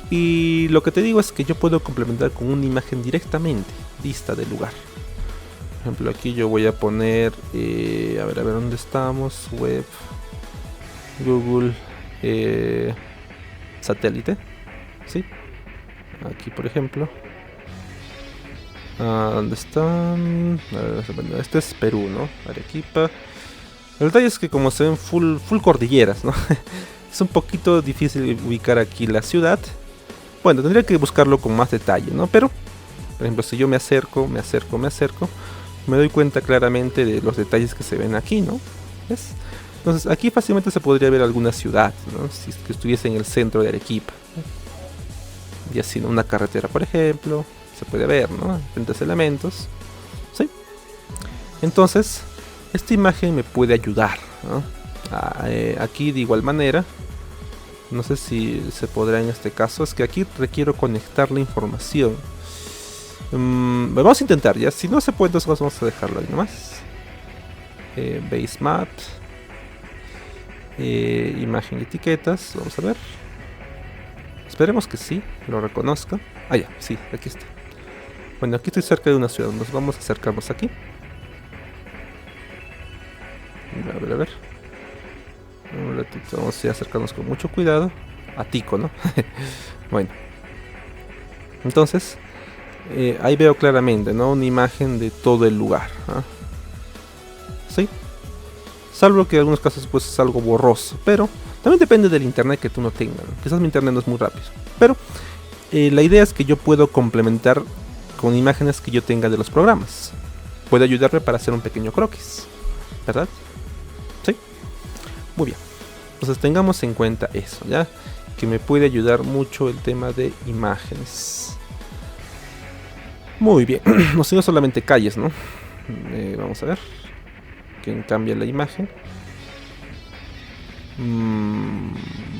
Y lo que te digo es que yo puedo complementar con una imagen directamente vista del lugar. Por ejemplo, aquí yo voy a poner, a ver, ¿dónde estamos? Web, Google, satélite, ¿sí? Aquí, por ejemplo. ¿Dónde están? Este es Perú, ¿no? Arequipa. El detalle es que como se ven full cordilleras, ¿no? Es un poquito difícil ubicar aquí la ciudad. Bueno, tendría que buscarlo con más detalle, ¿no? Pero, por ejemplo, si yo me acerco, me doy cuenta claramente de los detalles que se ven aquí, ¿no? ¿Ves? Entonces, aquí fácilmente se podría ver alguna ciudad, ¿no? Si es que estuviese en el centro de Arequipa, ¿no? Y así, ¿no? Una carretera, por ejemplo, se puede ver, ¿no? Diferentes elementos, ¿sí? Entonces, esta imagen me puede ayudar, ¿no? Aquí, de igual manera, no sé si se podrá en este caso, es que aquí requiero conectar la información. Vamos a intentar, ya. Si no se puede, entonces vamos a dejarlo ahí nomás. Base map, imagen y etiquetas. Vamos a ver. Esperemos que sí, lo reconozca. Ah, ya, sí, aquí está. Bueno, aquí estoy cerca de una ciudad. Nos vamos a acercarnos aquí. A ver. Un ratito, vamos a acercarnos con mucho cuidado. A Tico, ¿no? Bueno. Entonces, ahí veo claramente, ¿no? Una imagen de todo el lugar, ¿ah? ¿Sí? Salvo que en algunos casos pues es algo borroso. Pero también depende del internet que tú no tengas, ¿no? Quizás mi internet no es muy rápido. Pero la idea es que yo puedo complementar con imágenes que yo tenga de los programas. Puede ayudarme para hacer un pequeño croquis, ¿verdad? ¿Sí? Muy bien. Entonces tengamos en cuenta eso, ¿ya? Que me puede ayudar mucho el tema de imágenes. Muy bien. No sigo solamente calles, ¿no? Vamos a ver. ¿Quién cambia la imagen?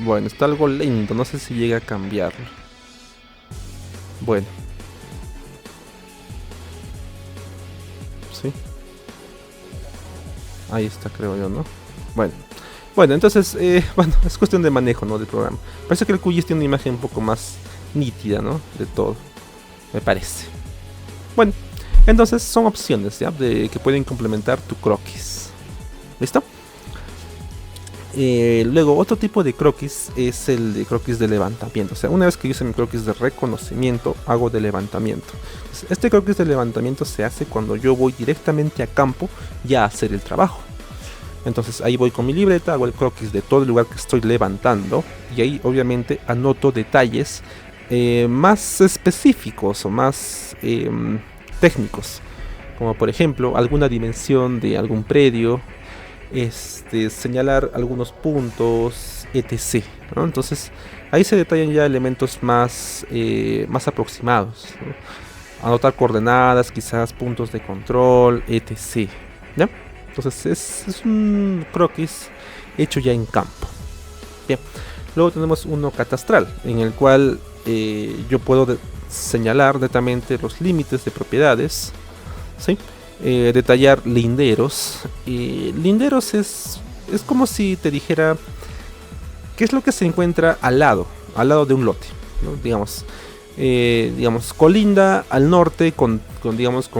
Bueno, está algo lento. No sé si llega a cambiarlo. Bueno. Sí. Ahí está, creo yo, ¿no? Bueno, entonces, bueno, es cuestión de manejo, ¿no? Del programa. Parece que el QGIS tiene una imagen un poco más nítida, ¿no? De todo, me parece. Bueno, entonces son opciones, ¿ya? Que pueden complementar tu croquis. ¿Listo? Luego, otro tipo de croquis es el de croquis de levantamiento. O sea, una vez que yo hice mi croquis de reconocimiento, hago de levantamiento. Entonces, este croquis de levantamiento se hace cuando yo voy directamente a campo ya a hacer el trabajo. Entonces ahí voy con mi libreta, hago el croquis de todo el lugar que estoy levantando y ahí obviamente anoto detalles más específicos o más técnicos, como por ejemplo alguna dimensión de algún predio, señalar algunos puntos, etc., ¿no? Entonces ahí se detallan ya elementos más aproximados, ¿no? Anotar coordenadas, quizás puntos de control, etc., ¿ya? Entonces es un croquis hecho ya en campo. Bien. Luego tenemos uno catastral, en el cual yo puedo señalar netamente los límites de propiedades, ¿sí? Detallar linderos. Linderos es como si te dijera qué es lo que se encuentra al lado de un lote, ¿no? Digamos, colinda al norte con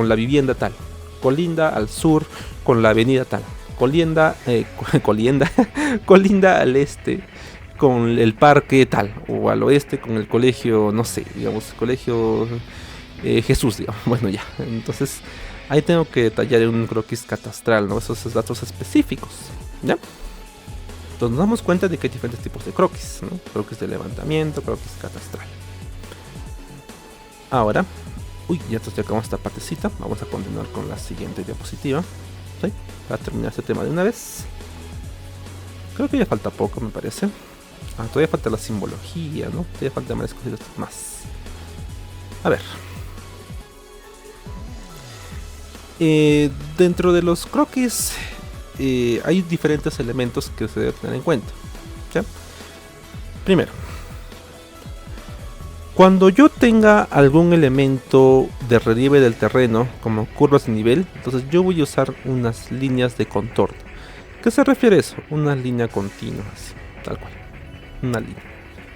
la vivienda tal, colinda al sur con la avenida tal, colinda al este con el parque tal, o al oeste con el colegio, no sé, digamos, colegio Jesús, digamos. Bueno, ya, entonces ahí tengo que detallar en un croquis catastral, ¿no? Esos datos específicos, ¿ya? Entonces nos damos cuenta de que hay diferentes tipos de croquis, ¿no? Croquis de levantamiento, croquis catastral. Ahora, ya acabamos esta partecita, vamos a continuar con la siguiente diapositiva, ¿sí? Para terminar este tema de una vez. Creo que ya falta poco, me parece. Todavía falta la simbología, ¿no? Todavía falta varias cositas más. A ver. Dentro de los croquis hay diferentes elementos que se deben tener en cuenta, ¿sí? Primero, cuando yo tenga algún elemento de relieve del terreno, como curvas de nivel, entonces yo voy a usar unas líneas de contorno. ¿Qué se refiere a eso? Una línea continua, así, tal cual. Una línea,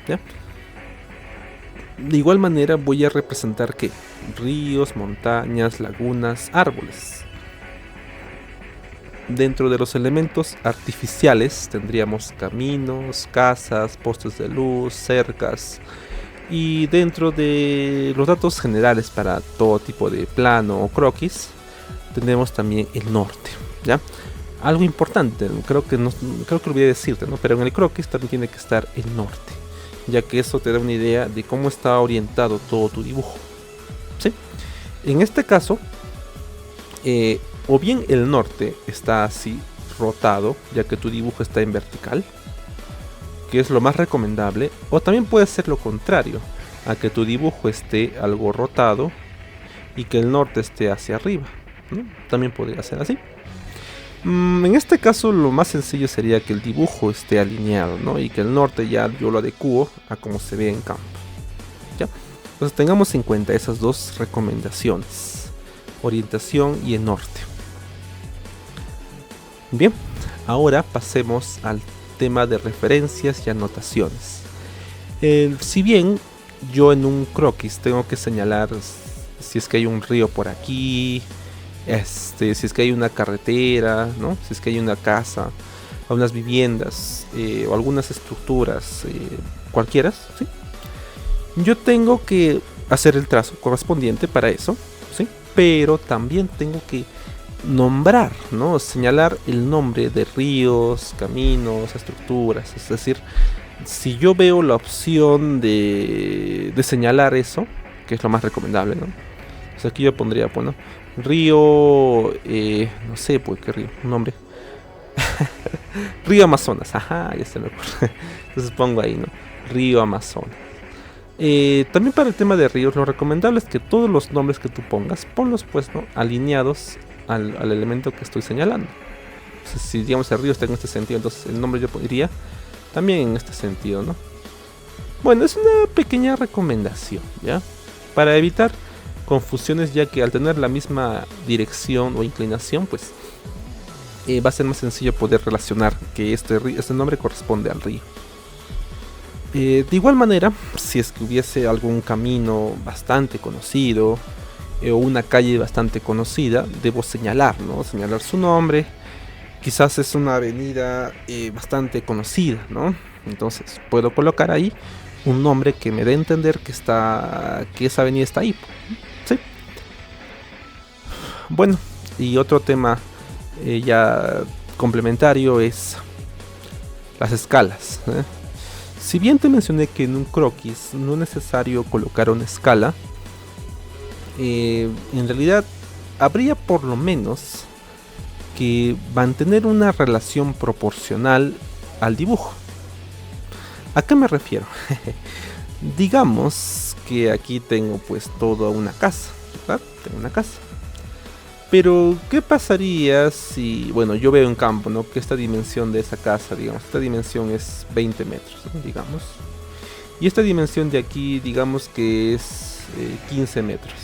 ¿ya? De igual manera voy a representar ¿qué? Ríos, montañas, lagunas, árboles. Dentro de los elementos artificiales tendríamos caminos, casas, postes de luz, cercas. Y dentro de los datos generales para todo tipo de plano o croquis tenemos también el norte, ¿ya? Algo importante, creo que olvidé decirte, ¿no? Pero en el croquis también tiene que estar el norte, ya que eso te da una idea de cómo está orientado todo tu dibujo, ¿sí? En este caso, o bien el norte está así rotado, ya que tu dibujo está en vertical, que es lo más recomendable, o también puede ser lo contrario, a que tu dibujo esté algo rotado y que el norte esté hacia arriba, ¿no? También podría ser así. En este caso lo más sencillo sería que el dibujo esté alineado, ¿no? Y que el norte ya yo lo adecuo a como se ve en campo, ¿ya? Entonces tengamos en cuenta esas dos recomendaciones, orientación y el norte. Bien, ahora pasemos al tema de referencias y anotaciones. Si bien yo en un croquis tengo que señalar si es que hay un río por aquí, si es que hay una carretera, ¿no? Si es que hay una casa, o unas viviendas, o algunas estructuras, cualquiera, ¿sí? Yo tengo que hacer el trazo correspondiente para eso, ¿sí? Pero también tengo que nombrar, ¿no? Señalar el nombre de ríos, caminos, estructuras. Es decir, si yo veo la opción de señalar eso, que es lo más recomendable, ¿no? Pues aquí yo pondría, bueno, río, no sé, pues qué río, un nombre. Río Amazonas, ajá, ya se me ocurre. Entonces pongo ahí, ¿no? Río Amazonas. También para el tema de ríos, lo recomendable es que todos los nombres que tú pongas, ponlos pues, ¿no? Alineados al elemento que estoy señalando. Entonces, si digamos el río está en este sentido, entonces el nombre yo pondría también en este sentido, ¿no? Bueno, es una pequeña recomendación, ¿ya? Para evitar confusiones, ya que al tener la misma dirección o inclinación, pues va a ser más sencillo poder relacionar que este nombre corresponde al río. De igual manera, si es que hubiese algún camino bastante conocido o una calle bastante conocida, debo señalar, ¿no? Señalar su nombre. Quizás es una avenida bastante conocida, ¿no? Entonces puedo colocar ahí un nombre que me dé a entender que esa avenida está ahí, ¿sí? Bueno, y otro tema ya complementario es las escalas, ¿eh? Si bien te mencioné que en un croquis no es necesario colocar una escala, en realidad habría por lo menos que mantener una relación proporcional al dibujo. ¿A qué me refiero? Digamos que aquí tengo pues toda una casa, ¿verdad? Tengo una casa. Pero, ¿qué pasaría si, bueno, yo veo en campo, ¿no? Que esta dimensión de esa casa, digamos, esta dimensión es 20 metros, ¿no? Digamos. Y esta dimensión de aquí, digamos que es 15 metros.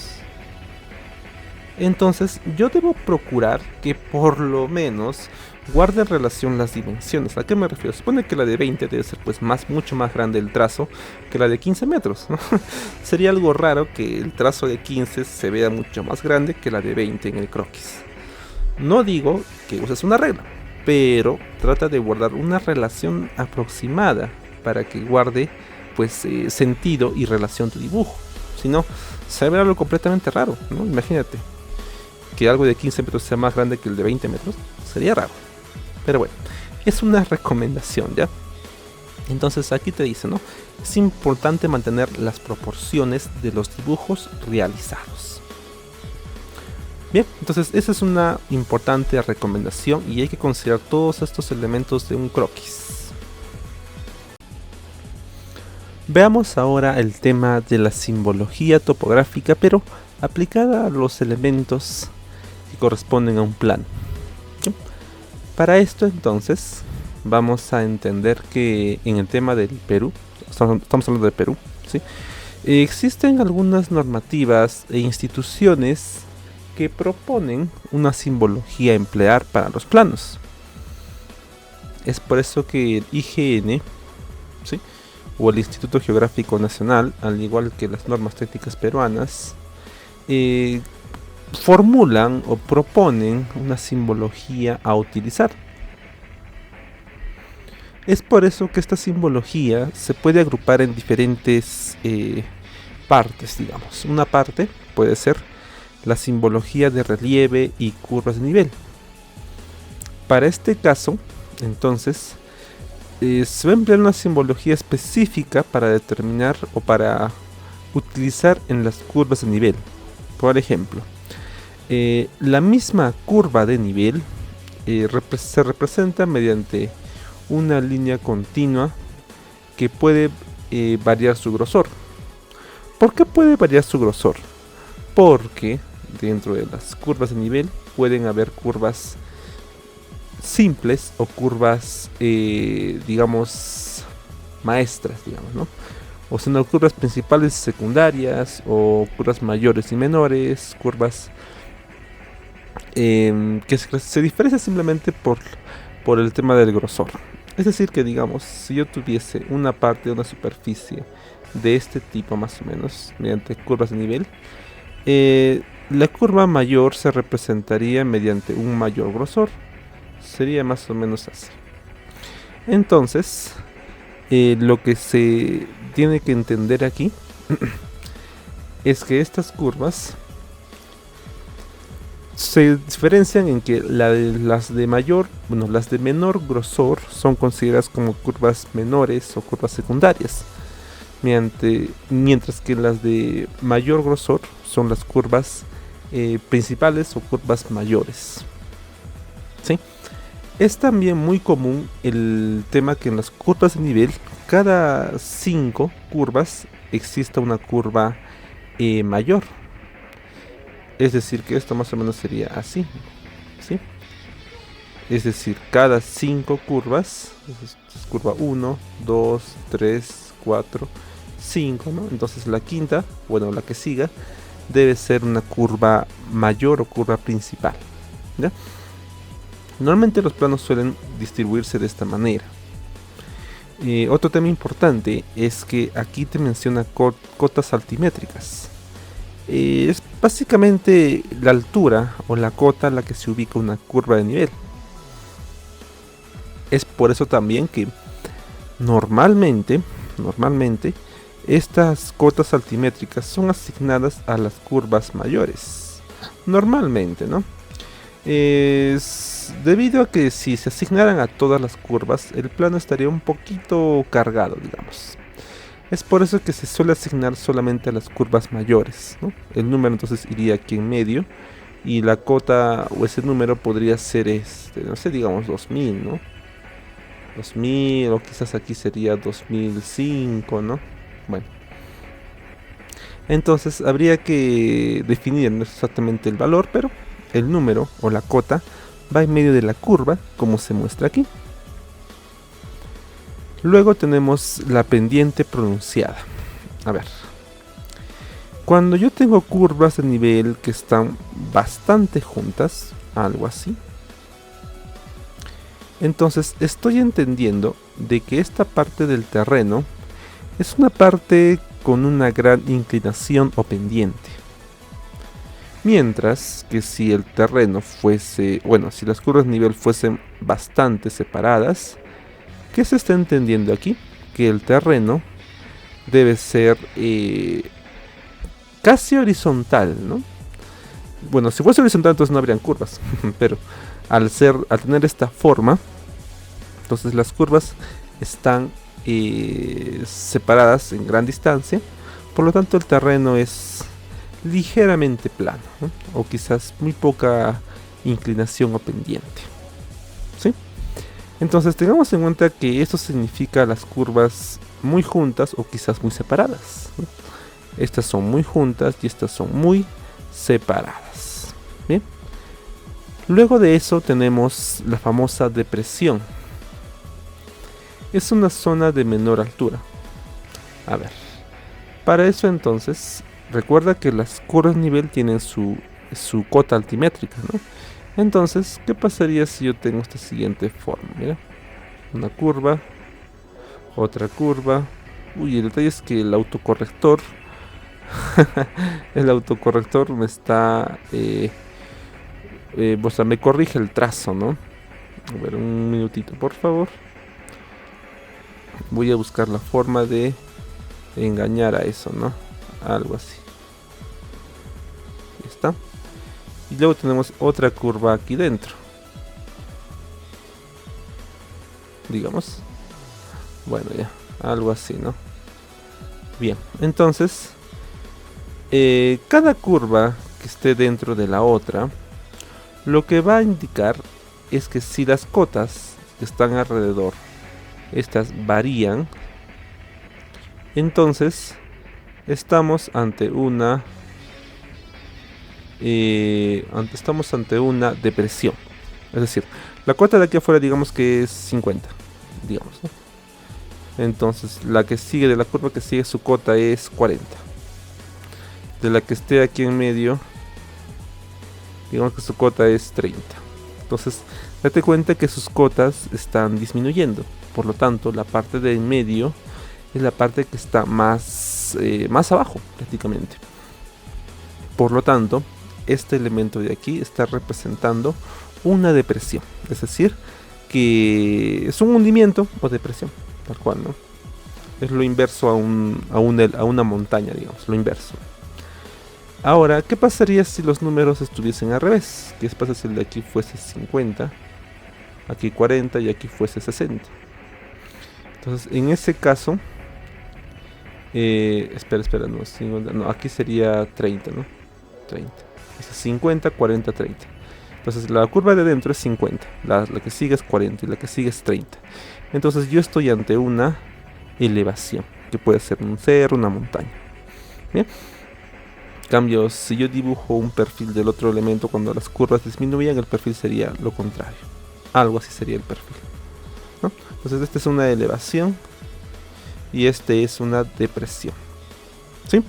Entonces, yo debo procurar que por lo menos guarde en relación las dimensiones. ¿A qué me refiero? Supone que la de 20 debe ser pues mucho más grande el trazo que la de 15 metros, ¿no? Sería algo raro que el trazo de 15 se vea mucho más grande que la de 20 en el croquis. No digo que uses una regla, pero trata de guardar una relación aproximada para que guarde pues sentido y relación tu dibujo. Si no, se ve algo completamente raro, ¿no? Imagínate que algo de 15 metros sea más grande que el de 20 metros, sería raro. Pero bueno, es una recomendación, ¿ya? Entonces aquí te dice, ¿no? Es importante mantener las proporciones de los dibujos realizados. Bien, entonces esa es una importante recomendación y hay que considerar todos estos elementos de un croquis. Veamos ahora el tema de la simbología topográfica, pero aplicada a los elementos que corresponden a un plano. Para esto entonces vamos a entender que en el tema del Perú, estamos hablando de Perú, ¿sí? Existen algunas normativas e instituciones que proponen una simbología a emplear para los planos. Es por eso que el IGN, ¿sí?, o el Instituto Geográfico Nacional, al igual que las normas técnicas peruanas, formulan o proponen una simbología a utilizar. Es por eso que esta simbología se puede agrupar en diferentes partes, digamos. Una parte puede ser la simbología de relieve y curvas de nivel. Para este caso, entonces, se va a emplear una simbología específica para determinar o para utilizar en las curvas de nivel. Por ejemplo, la misma curva de nivel se representa mediante una línea continua que puede variar su grosor. ¿Por qué puede variar su grosor? Porque dentro de las curvas de nivel pueden haber curvas simples o curvas digamos maestras, digamos, ¿no? O sea, curvas principales y secundarias, o curvas mayores y menores, curvas que se diferencia simplemente por el tema del grosor. Es decir que, digamos, si yo tuviese una parte de una superficie de este tipo más o menos, mediante curvas de nivel, la curva mayor se representaría mediante un mayor grosor. Sería más o menos así. Entonces, lo que se tiene que entender aquí es que estas curvas se diferencian en que las de menor grosor son consideradas como curvas menores o curvas secundarias, mientras que las de mayor grosor son las curvas principales o curvas mayores. ¿Sí? Es también muy común el tema que en las curvas de nivel, cada 5 curvas exista una curva mayor. Es decir, que esto más o menos sería así, ¿sí? Es decir, cada 5 curvas, es curva 1, 2, 3, 4, 5, ¿no? Entonces la quinta, bueno, la que siga, debe ser una curva mayor o curva principal, ¿ya? Normalmente los planos suelen distribuirse de esta manera. Otro tema importante es que aquí te menciona cotas altimétricas. Es básicamente la altura o la cota a la que se ubica una curva de nivel. Es por eso también que normalmente estas cotas altimétricas son asignadas a las curvas mayores. Normalmente, ¿no? Entonces, debido a que si se asignaran a todas las curvas, el plano estaría un poquito cargado, digamos. Es por eso que se suele asignar solamente a las curvas mayores, ¿no? El número entonces iría aquí en medio y la cota o ese número podría ser no sé, digamos 2000, ¿no? 2000 o quizás aquí sería 2005, ¿no? Bueno. Entonces habría que definir no exactamente el valor, pero el número o la cota va en medio de la curva, como se muestra aquí. Luego tenemos la pendiente pronunciada. A ver. Cuando yo tengo curvas de nivel que están bastante juntas, algo así, entonces estoy entendiendo de que esta parte del terreno es una parte con una gran inclinación o pendiente. Mientras que si el terreno fuese, bueno, si las curvas de nivel fuesen bastante separadas, ¿qué se está entendiendo aquí? Que el terreno debe ser casi horizontal, ¿no? Bueno, si fuese horizontal entonces no habrían curvas, pero al tener esta forma, entonces las curvas están separadas en gran distancia, por lo tanto el terreno es ligeramente plano, ¿no? O quizás muy poca inclinación o pendiente, ¿sí? Entonces tengamos en cuenta que esto significa las curvas muy juntas o quizás muy separadas, ¿no? Estas son muy juntas y estas son muy separadas. Bien. Luego de eso tenemos la famosa depresión. Es una zona de menor altura. A ver, para eso entonces, recuerda que las curvas de nivel tienen su cota altimétrica, ¿no? Entonces, ¿qué pasaría si yo tengo esta siguiente forma? Mira, una curva, otra curva. Uy, el detalle es que el autocorrector, el autocorrector me está, o sea, me corrige el trazo, ¿no? A ver, un minutito, por favor. Voy a buscar la forma de engañar a eso, ¿no? Algo así. Ahí está. Y luego tenemos otra curva aquí dentro. Digamos. Bueno, ya. Algo así, ¿no? Bien. Entonces, cada curva que esté dentro de la otra, lo que va a indicar es que si las cotas que están alrededor, estas varían, entonces estamos ante una depresión. Es decir, la cota de aquí afuera digamos que es 50, digamos, ¿no? Entonces la que sigue, de la curva que sigue, su cota es 40. De la que esté aquí en medio, digamos que su cota es 30. Entonces date cuenta que sus cotas están disminuyendo. Por lo tanto, la parte de en medio es la parte que está más abajo prácticamente. Por lo tanto, este elemento de aquí está representando una depresión. Es decir, que es un hundimiento o depresión, tal cual, ¿no? Es lo inverso a una montaña, digamos, lo inverso. Ahora, ¿qué pasaría si los números estuviesen al revés? ¿Qué pasa si el de aquí fuese 50, aquí 40 y aquí fuese 60? Entonces, en ese caso, espera, no, 50, no, aquí sería 30, ¿no? 30. Entonces, 50, 40, 30. Entonces, la curva de dentro es 50, la que sigue es 40 y la que sigue es 30. Entonces, yo estoy ante una elevación, que puede ser un cerro, una montaña. Bien. En cambio, si yo dibujo un perfil del otro elemento cuando las curvas disminuían, el perfil sería lo contrario. Algo así sería el perfil, ¿no? Entonces esta es una elevación y este es una depresión, ¿sí?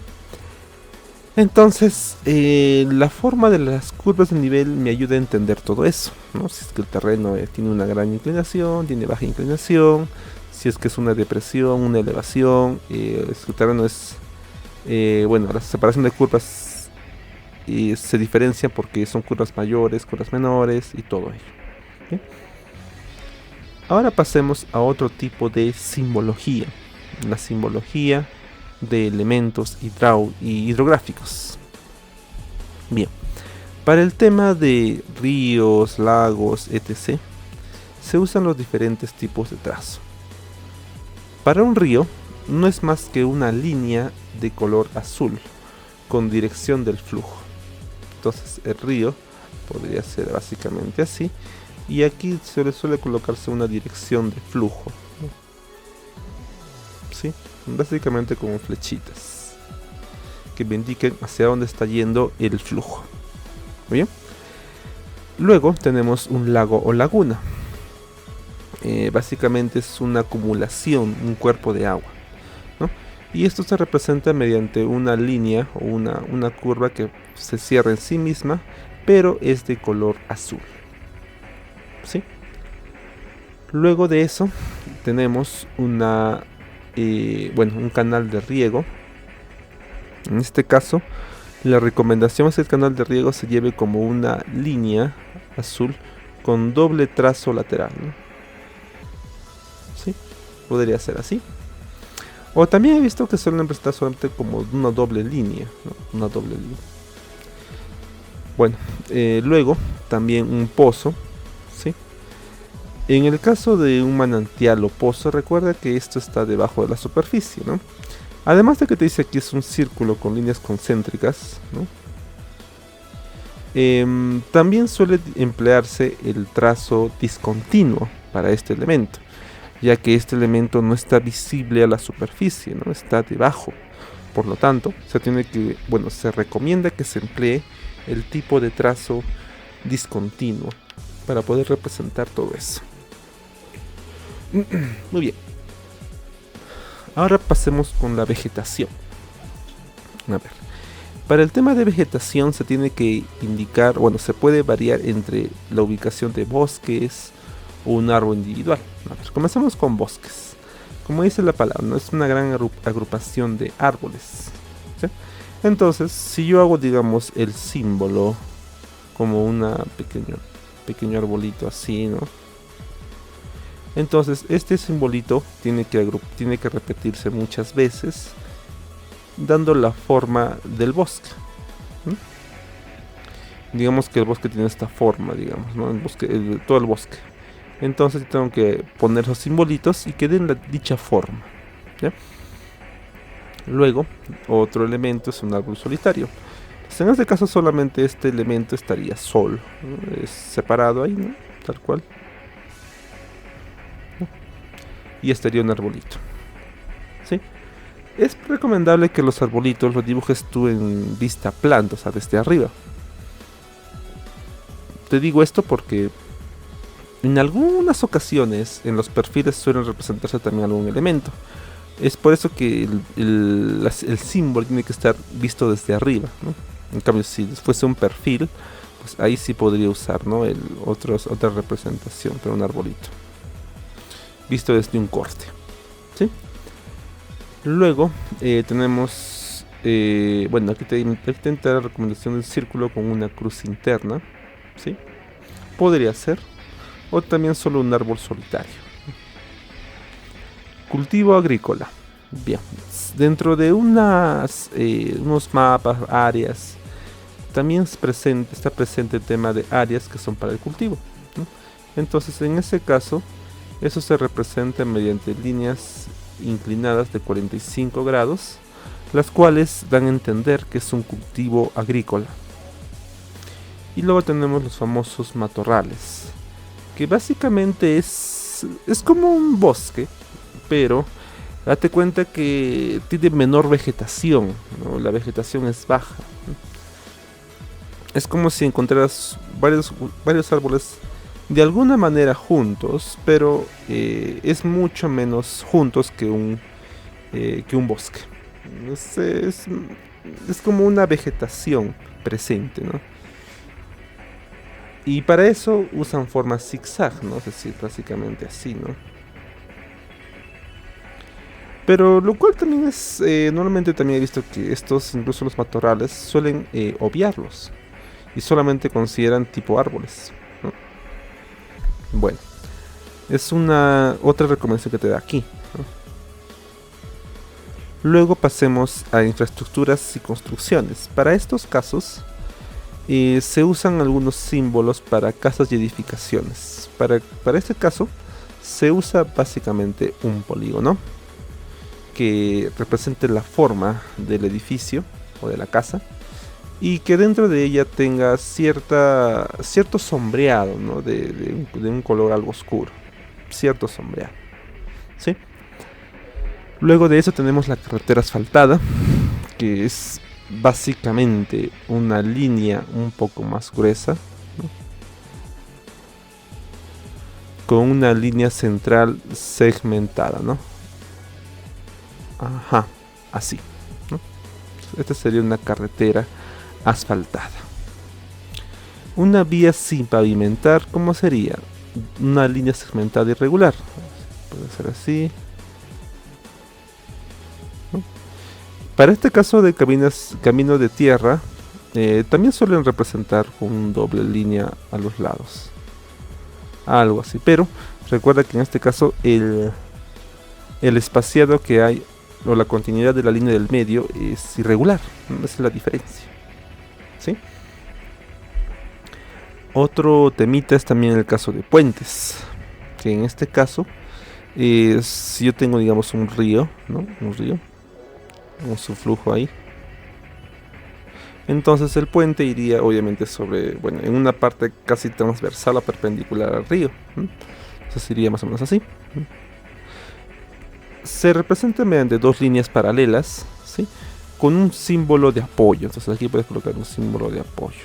Entonces la forma de las curvas de nivel me ayuda a entender todo eso, ¿no? Si es que el terreno tiene una gran inclinación, tiene baja inclinación, si es que es una depresión, una elevación, si el terreno es bueno, la separación de curvas se diferencia porque son curvas mayores, curvas menores y todo ello. ¿Okay? Ahora pasemos a otro tipo de simbología, la simbología de elementos hidrográficos. Bien, Para el tema de ríos, lagos, etc., se usan los diferentes tipos de trazo. Para un río no es más que una línea de color azul con dirección del flujo. Entonces el río podría ser básicamente así, y aquí se le suele colocarse una dirección de flujo, ¿no? ¿Sí? Básicamente como flechitas que me indiquen hacia dónde está yendo el flujo. Muy bien. Luego tenemos un lago o laguna. Básicamente es una acumulación, un cuerpo de agua, ¿no? Y esto se representa mediante una línea o una curva que se cierra en sí misma, pero es de color azul, ¿sí? Luego de eso tenemos un canal de riego. En este caso, la recomendación es que el canal de riego se lleve como una línea azul con doble trazo lateral, ¿no? ¿Sí? Podría ser así. O también he visto que suelen prestar solamente como una doble línea, ¿no? Una doble línea. Bueno, luego también un pozo, ¿sí? En el caso de un manantial o pozo, recuerda que esto está debajo de la superficie, ¿no? Además de que te dice aquí es un círculo con líneas concéntricas, ¿no? También suele emplearse el trazo discontinuo para este elemento, ya que este elemento no está visible a la superficie, ¿no? Está debajo. Por lo tanto, se recomienda que se emplee el tipo de trazo discontinuo para poder representar todo eso. Muy bien. Ahora pasemos con la vegetación. A ver, para el tema de vegetación se tiene que indicar, se puede variar entre la ubicación de bosques o un árbol individual. A ver, comencemos con bosques. Como dice la palabra, no es una gran agrupación de árboles, ¿sí? Entonces, si yo hago, digamos, el símbolo como una pequeño arbolito así, ¿no? Entonces, este simbolito tiene que repetirse muchas veces, dando la forma del bosque, ¿no? Digamos que el bosque tiene esta forma, digamos, ¿no? Todo el bosque. Entonces tengo que poner esos simbolitos y que den dicha forma, ¿ya? Luego, otro elemento es un árbol solitario. Pues en este caso solamente este elemento estaría solo, ¿no? Es separado ahí, ¿no? Tal cual. ¿No? Y estaría un arbolito, ¿sí? Es recomendable que los arbolitos los dibujes tú en vista plana, o sea, desde arriba. Te digo esto porque en algunas ocasiones en los perfiles suelen representarse también algún elemento. Es por eso que el símbolo tiene que estar visto desde arriba, ¿no? En cambio, si fuese un perfil, pues ahí sí podría usar, ¿no? Otra representación, pero un arbolito visto desde un corte, ¿sí? Luego tenemos, aquí te entra la recomendación del círculo con una cruz interna, ¿sí? Podría ser, o también solo un árbol solitario. Cultivo agrícola. Bien, dentro de unos mapas, áreas, también está presente el tema de áreas que son para el cultivo, ¿no? Entonces, en ese caso, eso se representa mediante líneas inclinadas de 45 grados, las cuales dan a entender que es un cultivo agrícola. Y luego tenemos los famosos matorrales, que básicamente es como un bosque, pero date cuenta que tiene menor vegetación, ¿no? La vegetación es baja. Es como si encontraras varios árboles de alguna manera juntos, pero es mucho menos juntos que un bosque. Es como una vegetación presente, ¿no? Y para eso usan formas zigzag, ¿no? Es decir, básicamente así, ¿no? Pero lo cual también es, normalmente también he visto que incluso los matorrales, suelen obviarlos y solamente consideran tipo árboles, ¿no? Bueno, es otra recomendación que te da aquí, ¿no? Luego pasemos a infraestructuras y construcciones. Para estos casos, se usan algunos símbolos para casas y edificaciones. Para este caso se usa básicamente un polígono que represente la forma del edificio o de la casa y que dentro de ella tenga cierto sombreado, ¿no? de un color algo oscuro, cierto sombreado, ¿sí? Luego de eso tenemos la carretera asfaltada, que es básicamente una línea un poco más gruesa, ¿no? Con una línea central segmentada, ¿no? Ajá, así, ¿no? Esta sería una carretera asfaltada. Una vía sin pavimentar, ¿cómo sería? Una línea segmentada irregular. Puede ser así, ¿no? Para este caso de camino de tierra, también suelen representar con doble línea a los lados. Algo así, pero recuerda que en este caso el espaciado que hay o la continuidad de la línea del medio es irregular, ¿no? Esa es la diferencia, ¿sí? Otro temita es también el caso de puentes, que en este caso si yo tengo, digamos, un río, ¿no? Un río con su flujo ahí, entonces el puente iría obviamente sobre, bueno, en una parte casi transversal o perpendicular al río, ¿no? Entonces iría más o menos así, ¿no? Se representa mediante dos líneas paralelas, ¿sí? Con un símbolo de apoyo. Entonces aquí puedes colocar un símbolo de apoyo,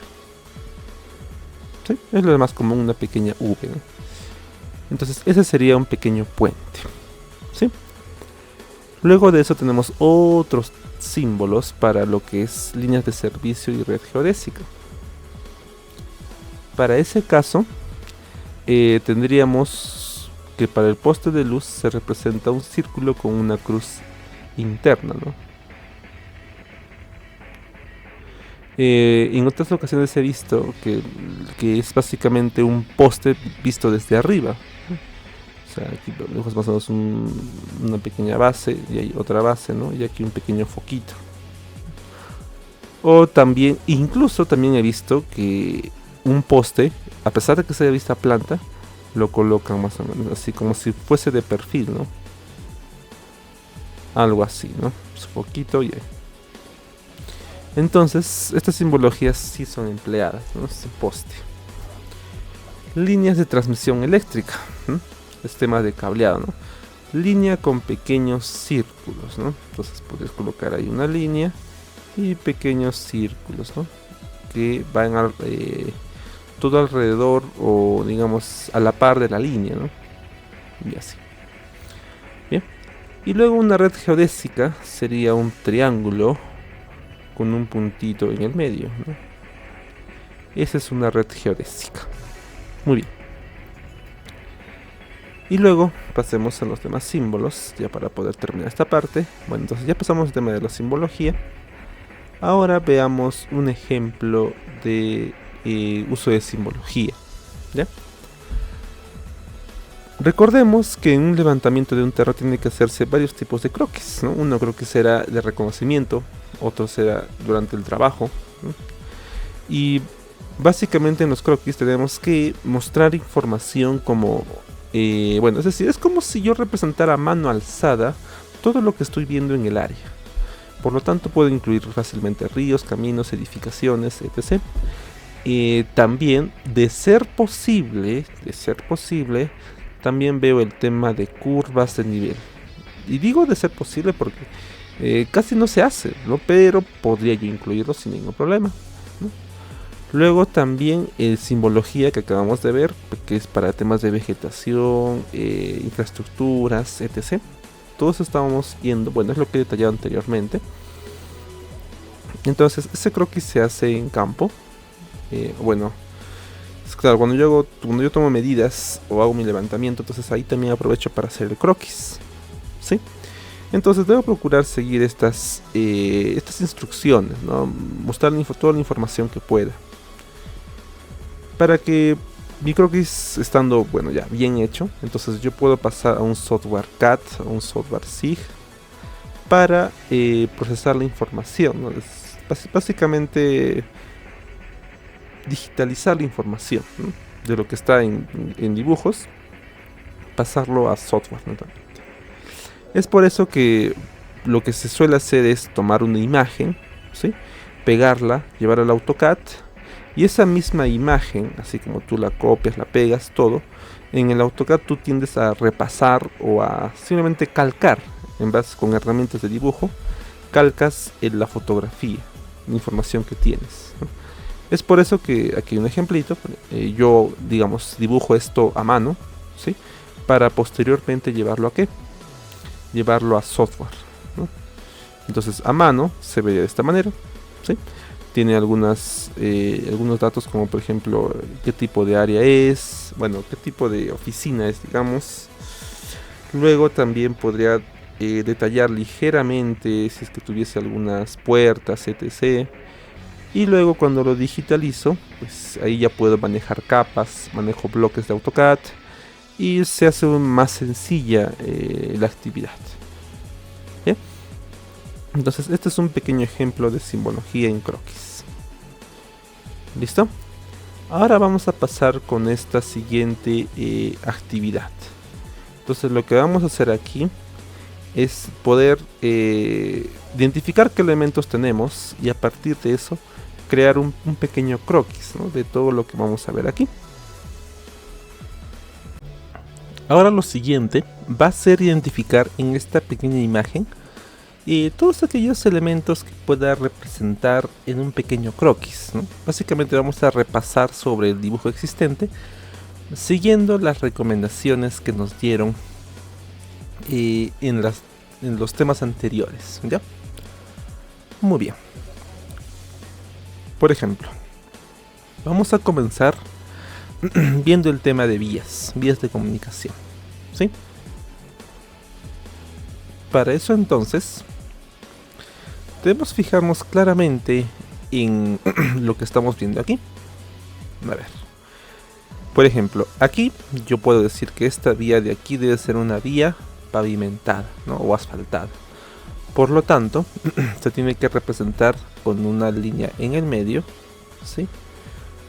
¿sí? Es lo más común, una pequeña V, ¿no? Entonces ese sería un pequeño puente, ¿sí? Luego de eso tenemos otros símbolos para lo que es líneas de servicio y red geodésica. Para ese caso tendríamos que para el poste de luz se representa un círculo con una cruz interna, ¿no? En otras ocasiones he visto que es básicamente un poste visto desde arriba. O sea, aquí vemos más o menos una pequeña base y hay otra base, ¿no? Y aquí un pequeño foquito. O también, incluso también he visto que un poste, a pesar de que se haya visto planta, lo colocan más o menos así, como si fuese de perfil, ¿no? Algo así, ¿no? Su foquito y ahí. Entonces, estas simbologías sí son empleadas, ¿no? Este poste. Líneas de transmisión eléctrica, ¿no? Es tema de cableado, ¿no? Línea con pequeños círculos, ¿no? Entonces puedes colocar ahí una línea y pequeños círculos, ¿no? Que van a todo alrededor o digamos a la par de la línea, ¿no? Y así. Bien. Y luego una red geodésica sería un triángulo con un puntito en el medio, ¿no? Esa es una red geodésica. Muy bien. Y luego pasemos a los demás símbolos, ya para poder terminar esta parte. Bueno, entonces ya pasamos al tema de la simbología. Ahora veamos un ejemplo de uso de simbología, ¿ya? Recordemos que en un levantamiento de un terreno tiene que hacerse varios tipos de croquis, ¿no? Uno croquis será de reconocimiento, otro será durante el trabajo, ¿no? Y básicamente en los croquis tenemos que mostrar información como, bueno, es decir, es como si yo representara a mano alzada todo lo que estoy viendo en el área. Por lo tanto puedo incluir fácilmente ríos, caminos, edificaciones, etc. También, de ser posible, también veo el tema de curvas de nivel. Y digo de ser posible porque casi no se hace, ¿no? Pero podría yo incluirlo sin ningún problema, ¿no? Luego también simbología que acabamos de ver, que es para temas de vegetación, infraestructuras, etc. Todos estábamos viendo, bueno, es lo que he detallado anteriormente. Entonces, ese croquis se hace en campo. Bueno, es claro, cuando yo tomo medidas o hago mi levantamiento, entonces ahí también aprovecho para hacer el croquis, ¿sí? Entonces debo procurar seguir estas instrucciones, ¿no? Mostrar toda la información que pueda, para que mi croquis estando, bueno, ya bien hecho, entonces yo puedo pasar a un software CAD, a un software SIG, para procesar la información, ¿no? Básicamente digitalizar la información, ¿no?, de lo que está en dibujos, pasarlo a software, ¿no? Es por eso que lo que se suele hacer es tomar una imagen, ¿sí?, pegarla, llevarla al AutoCAD, y esa misma imagen, así como tú la copias, la pegas, todo, en el AutoCAD tú tiendes a repasar o a simplemente calcar, en base con herramientas de dibujo, calcas en la fotografía, la información que tienes, ¿no? Es por eso que aquí hay un ejemplito. Yo, digamos, dibujo esto a mano, ¿sí?, para posteriormente llevarlo a ¿qué? Llevarlo a software, ¿no? Entonces a mano se ve de esta manera, ¿sí? Tiene algunos datos, como por ejemplo qué tipo de área es, bueno, qué tipo de oficina es, digamos. Luego también podría detallar ligeramente si es que tuviese algunas puertas, etc. Y luego cuando lo digitalizo, pues ahí ya puedo manejar capas, manejo bloques de AutoCAD y se hace más sencilla la actividad. ¿Bien? Entonces este es un pequeño ejemplo de simbología en croquis. ¿Listo? Ahora vamos a pasar con esta siguiente actividad. Entonces lo que vamos a hacer aquí es poder identificar qué elementos tenemos y a partir de eso crear un pequeño croquis, ¿no?, de todo lo que vamos a ver aquí. Ahora lo siguiente va a ser identificar en esta pequeña imagen todos aquellos elementos que pueda representar en un pequeño croquis, ¿no? Básicamente vamos a repasar sobre el dibujo existente siguiendo las recomendaciones que nos dieron en los temas anteriores, ¿ya? Muy bien. Por ejemplo, vamos a comenzar viendo el tema de vías de comunicación, ¿sí? Para eso entonces debemos fijarnos claramente en lo que estamos viendo aquí. A ver, por ejemplo, aquí yo puedo decir que esta vía de aquí debe ser una vía pavimentada, ¿no?, o asfaltada. Por lo tanto, se tiene que representar con una línea en el medio, ¿sí?,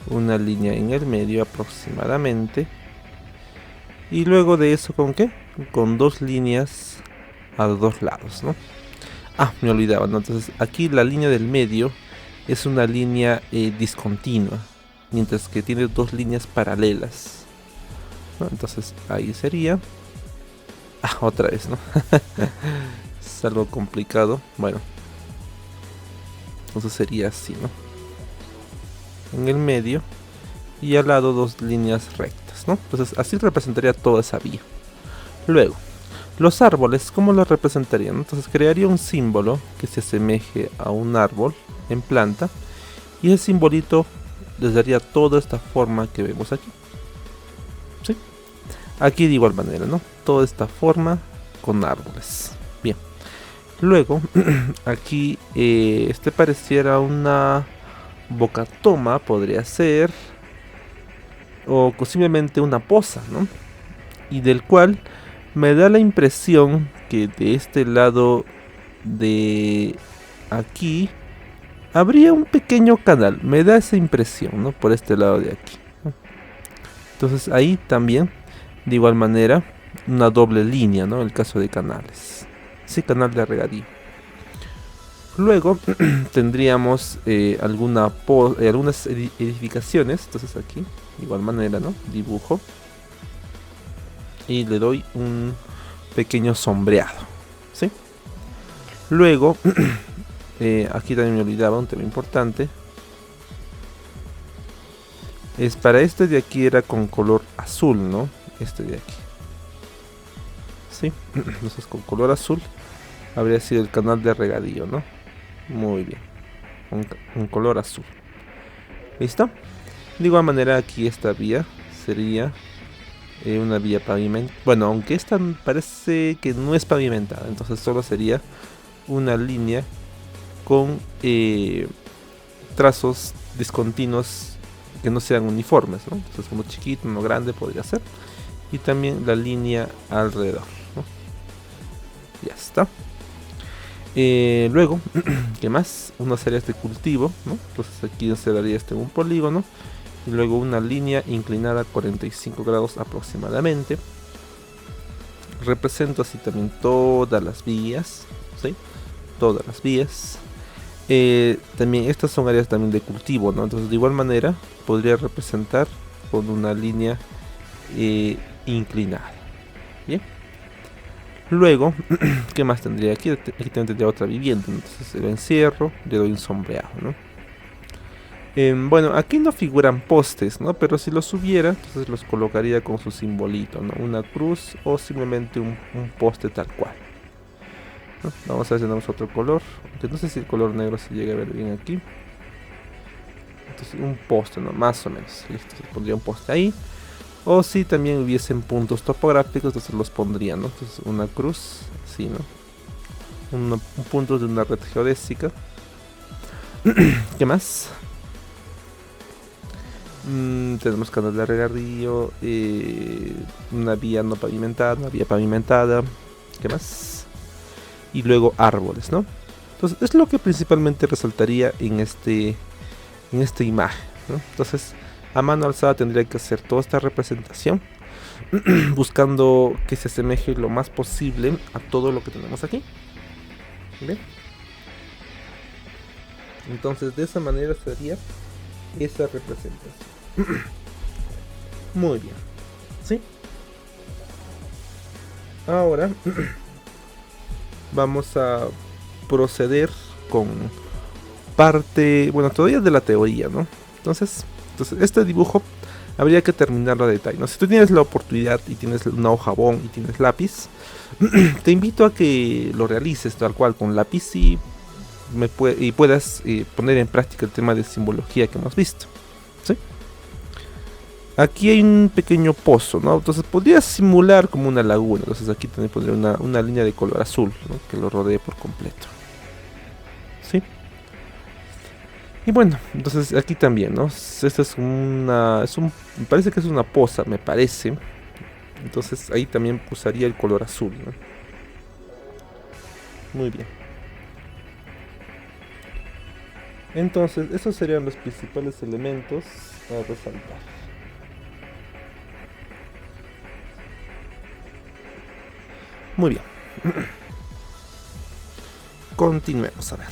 una línea en el medio aproximadamente, y luego de eso, ¿con qué? Con dos líneas a los dos lados, ¿no? Ah, me olvidaba, ¿no? Entonces aquí la línea del medio es una línea discontinua, mientras que tiene dos líneas paralelas, ¿no? Entonces ahí sería... Ah, otra vez, ¿no? Es algo complicado. Bueno, entonces sería así, ¿no? En el medio y al lado dos líneas rectas, ¿no? Entonces así representaría toda esa vía. Luego, los árboles, ¿cómo los representarían? Entonces crearía un símbolo que se asemeje a un árbol en planta y ese simbolito les daría toda esta forma que vemos aquí, ¿sí? Aquí de igual manera, ¿no? Toda esta forma con árboles. Bien. Luego, aquí este pareciera una bocatoma, podría ser, o simplemente una poza, ¿no? Y del cual me da la impresión que de este lado de aquí habría un pequeño canal. Me da esa impresión, ¿no? Por este lado de aquí. Entonces ahí también, de igual manera, una doble línea, ¿no? El caso de canales. Sí, canal de regadío. Luego tendríamos algunas edificaciones. Entonces aquí, de igual manera, ¿no? Dibujo. Y le doy un pequeño sombreado, ¿sí? Luego, aquí también me olvidaba un tema importante. Es para este de aquí era con color azul, ¿no? Este de aquí. ¿Sí? Entonces con color azul habría sido el canal de regadío, ¿no? Muy bien. Un color azul. ¿Listo? De igual manera aquí esta vía sería una vía pavimentada. Bueno, aunque esta parece que no es pavimentada, entonces solo sería una línea con trazos discontinuos que no sean uniformes, ¿no? Entonces uno chiquito, uno grande podría ser. Y también la línea alrededor, ¿no? Ya está. Luego, ¿qué más? Unas áreas de cultivo, ¿no? Entonces aquí se daría este un polígono. Y luego una línea inclinada a 45 grados aproximadamente. Represento así también todas las vías, ¿sí? Todas las vías. También estas son áreas también de cultivo, ¿no? Entonces de igual manera podría representar con una línea inclinada. Bien. Luego, ¿qué más tendría aquí? Aquí también tendría otra vivienda. Entonces el encierro, le doy un sombreado, ¿no? Bueno, aquí no figuran postes, ¿no? Pero si los hubiera, entonces los colocaría con su simbolito, ¿no? Una cruz o simplemente un poste tal cual, ¿no? Vamos a ver si tenemos otro color. Aunque no sé si el color negro se llega a ver bien aquí. Entonces un poste, ¿no? Más o menos. Listo, se pondría un poste ahí. O si también hubiesen puntos topográficos, entonces los pondría, ¿no? Entonces una cruz, sí, ¿no? Un punto de una red geodésica. ¿Qué más? Tenemos canal de regadío, una vía no pavimentada, una vía pavimentada, ¿qué más? Y luego árboles, ¿no? Entonces es lo que principalmente resaltaría en esta imagen, ¿no? Entonces a mano alzada tendría que hacer toda esta representación buscando que se asemeje lo más posible a todo lo que tenemos aquí. ¿Bien? Entonces de esa manera sería esa representación. Muy bien, ¿sí? Ahora vamos a proceder con parte, bueno, todavía de la teoría, ¿no? Entonces este dibujo habría que terminarlo a detalle, ¿no? Si tú tienes la oportunidad y tienes una hoja bond y tienes lápiz, te invito a que lo realices tal cual con lápiz y puedas poner en práctica el tema de simbología que hemos visto, ¿sí? Aquí hay un pequeño pozo, ¿no? Entonces podría simular como una laguna. Entonces aquí también pondría una línea de color azul, ¿no? Que lo rodee por completo, ¿sí? Y bueno, entonces aquí también, ¿no? Esta es me parece que es una poza, me parece. Entonces ahí también usaría el color azul, ¿no? Muy bien. Entonces, esos serían los principales elementos a resaltar. Muy bien. Continuemos a ver.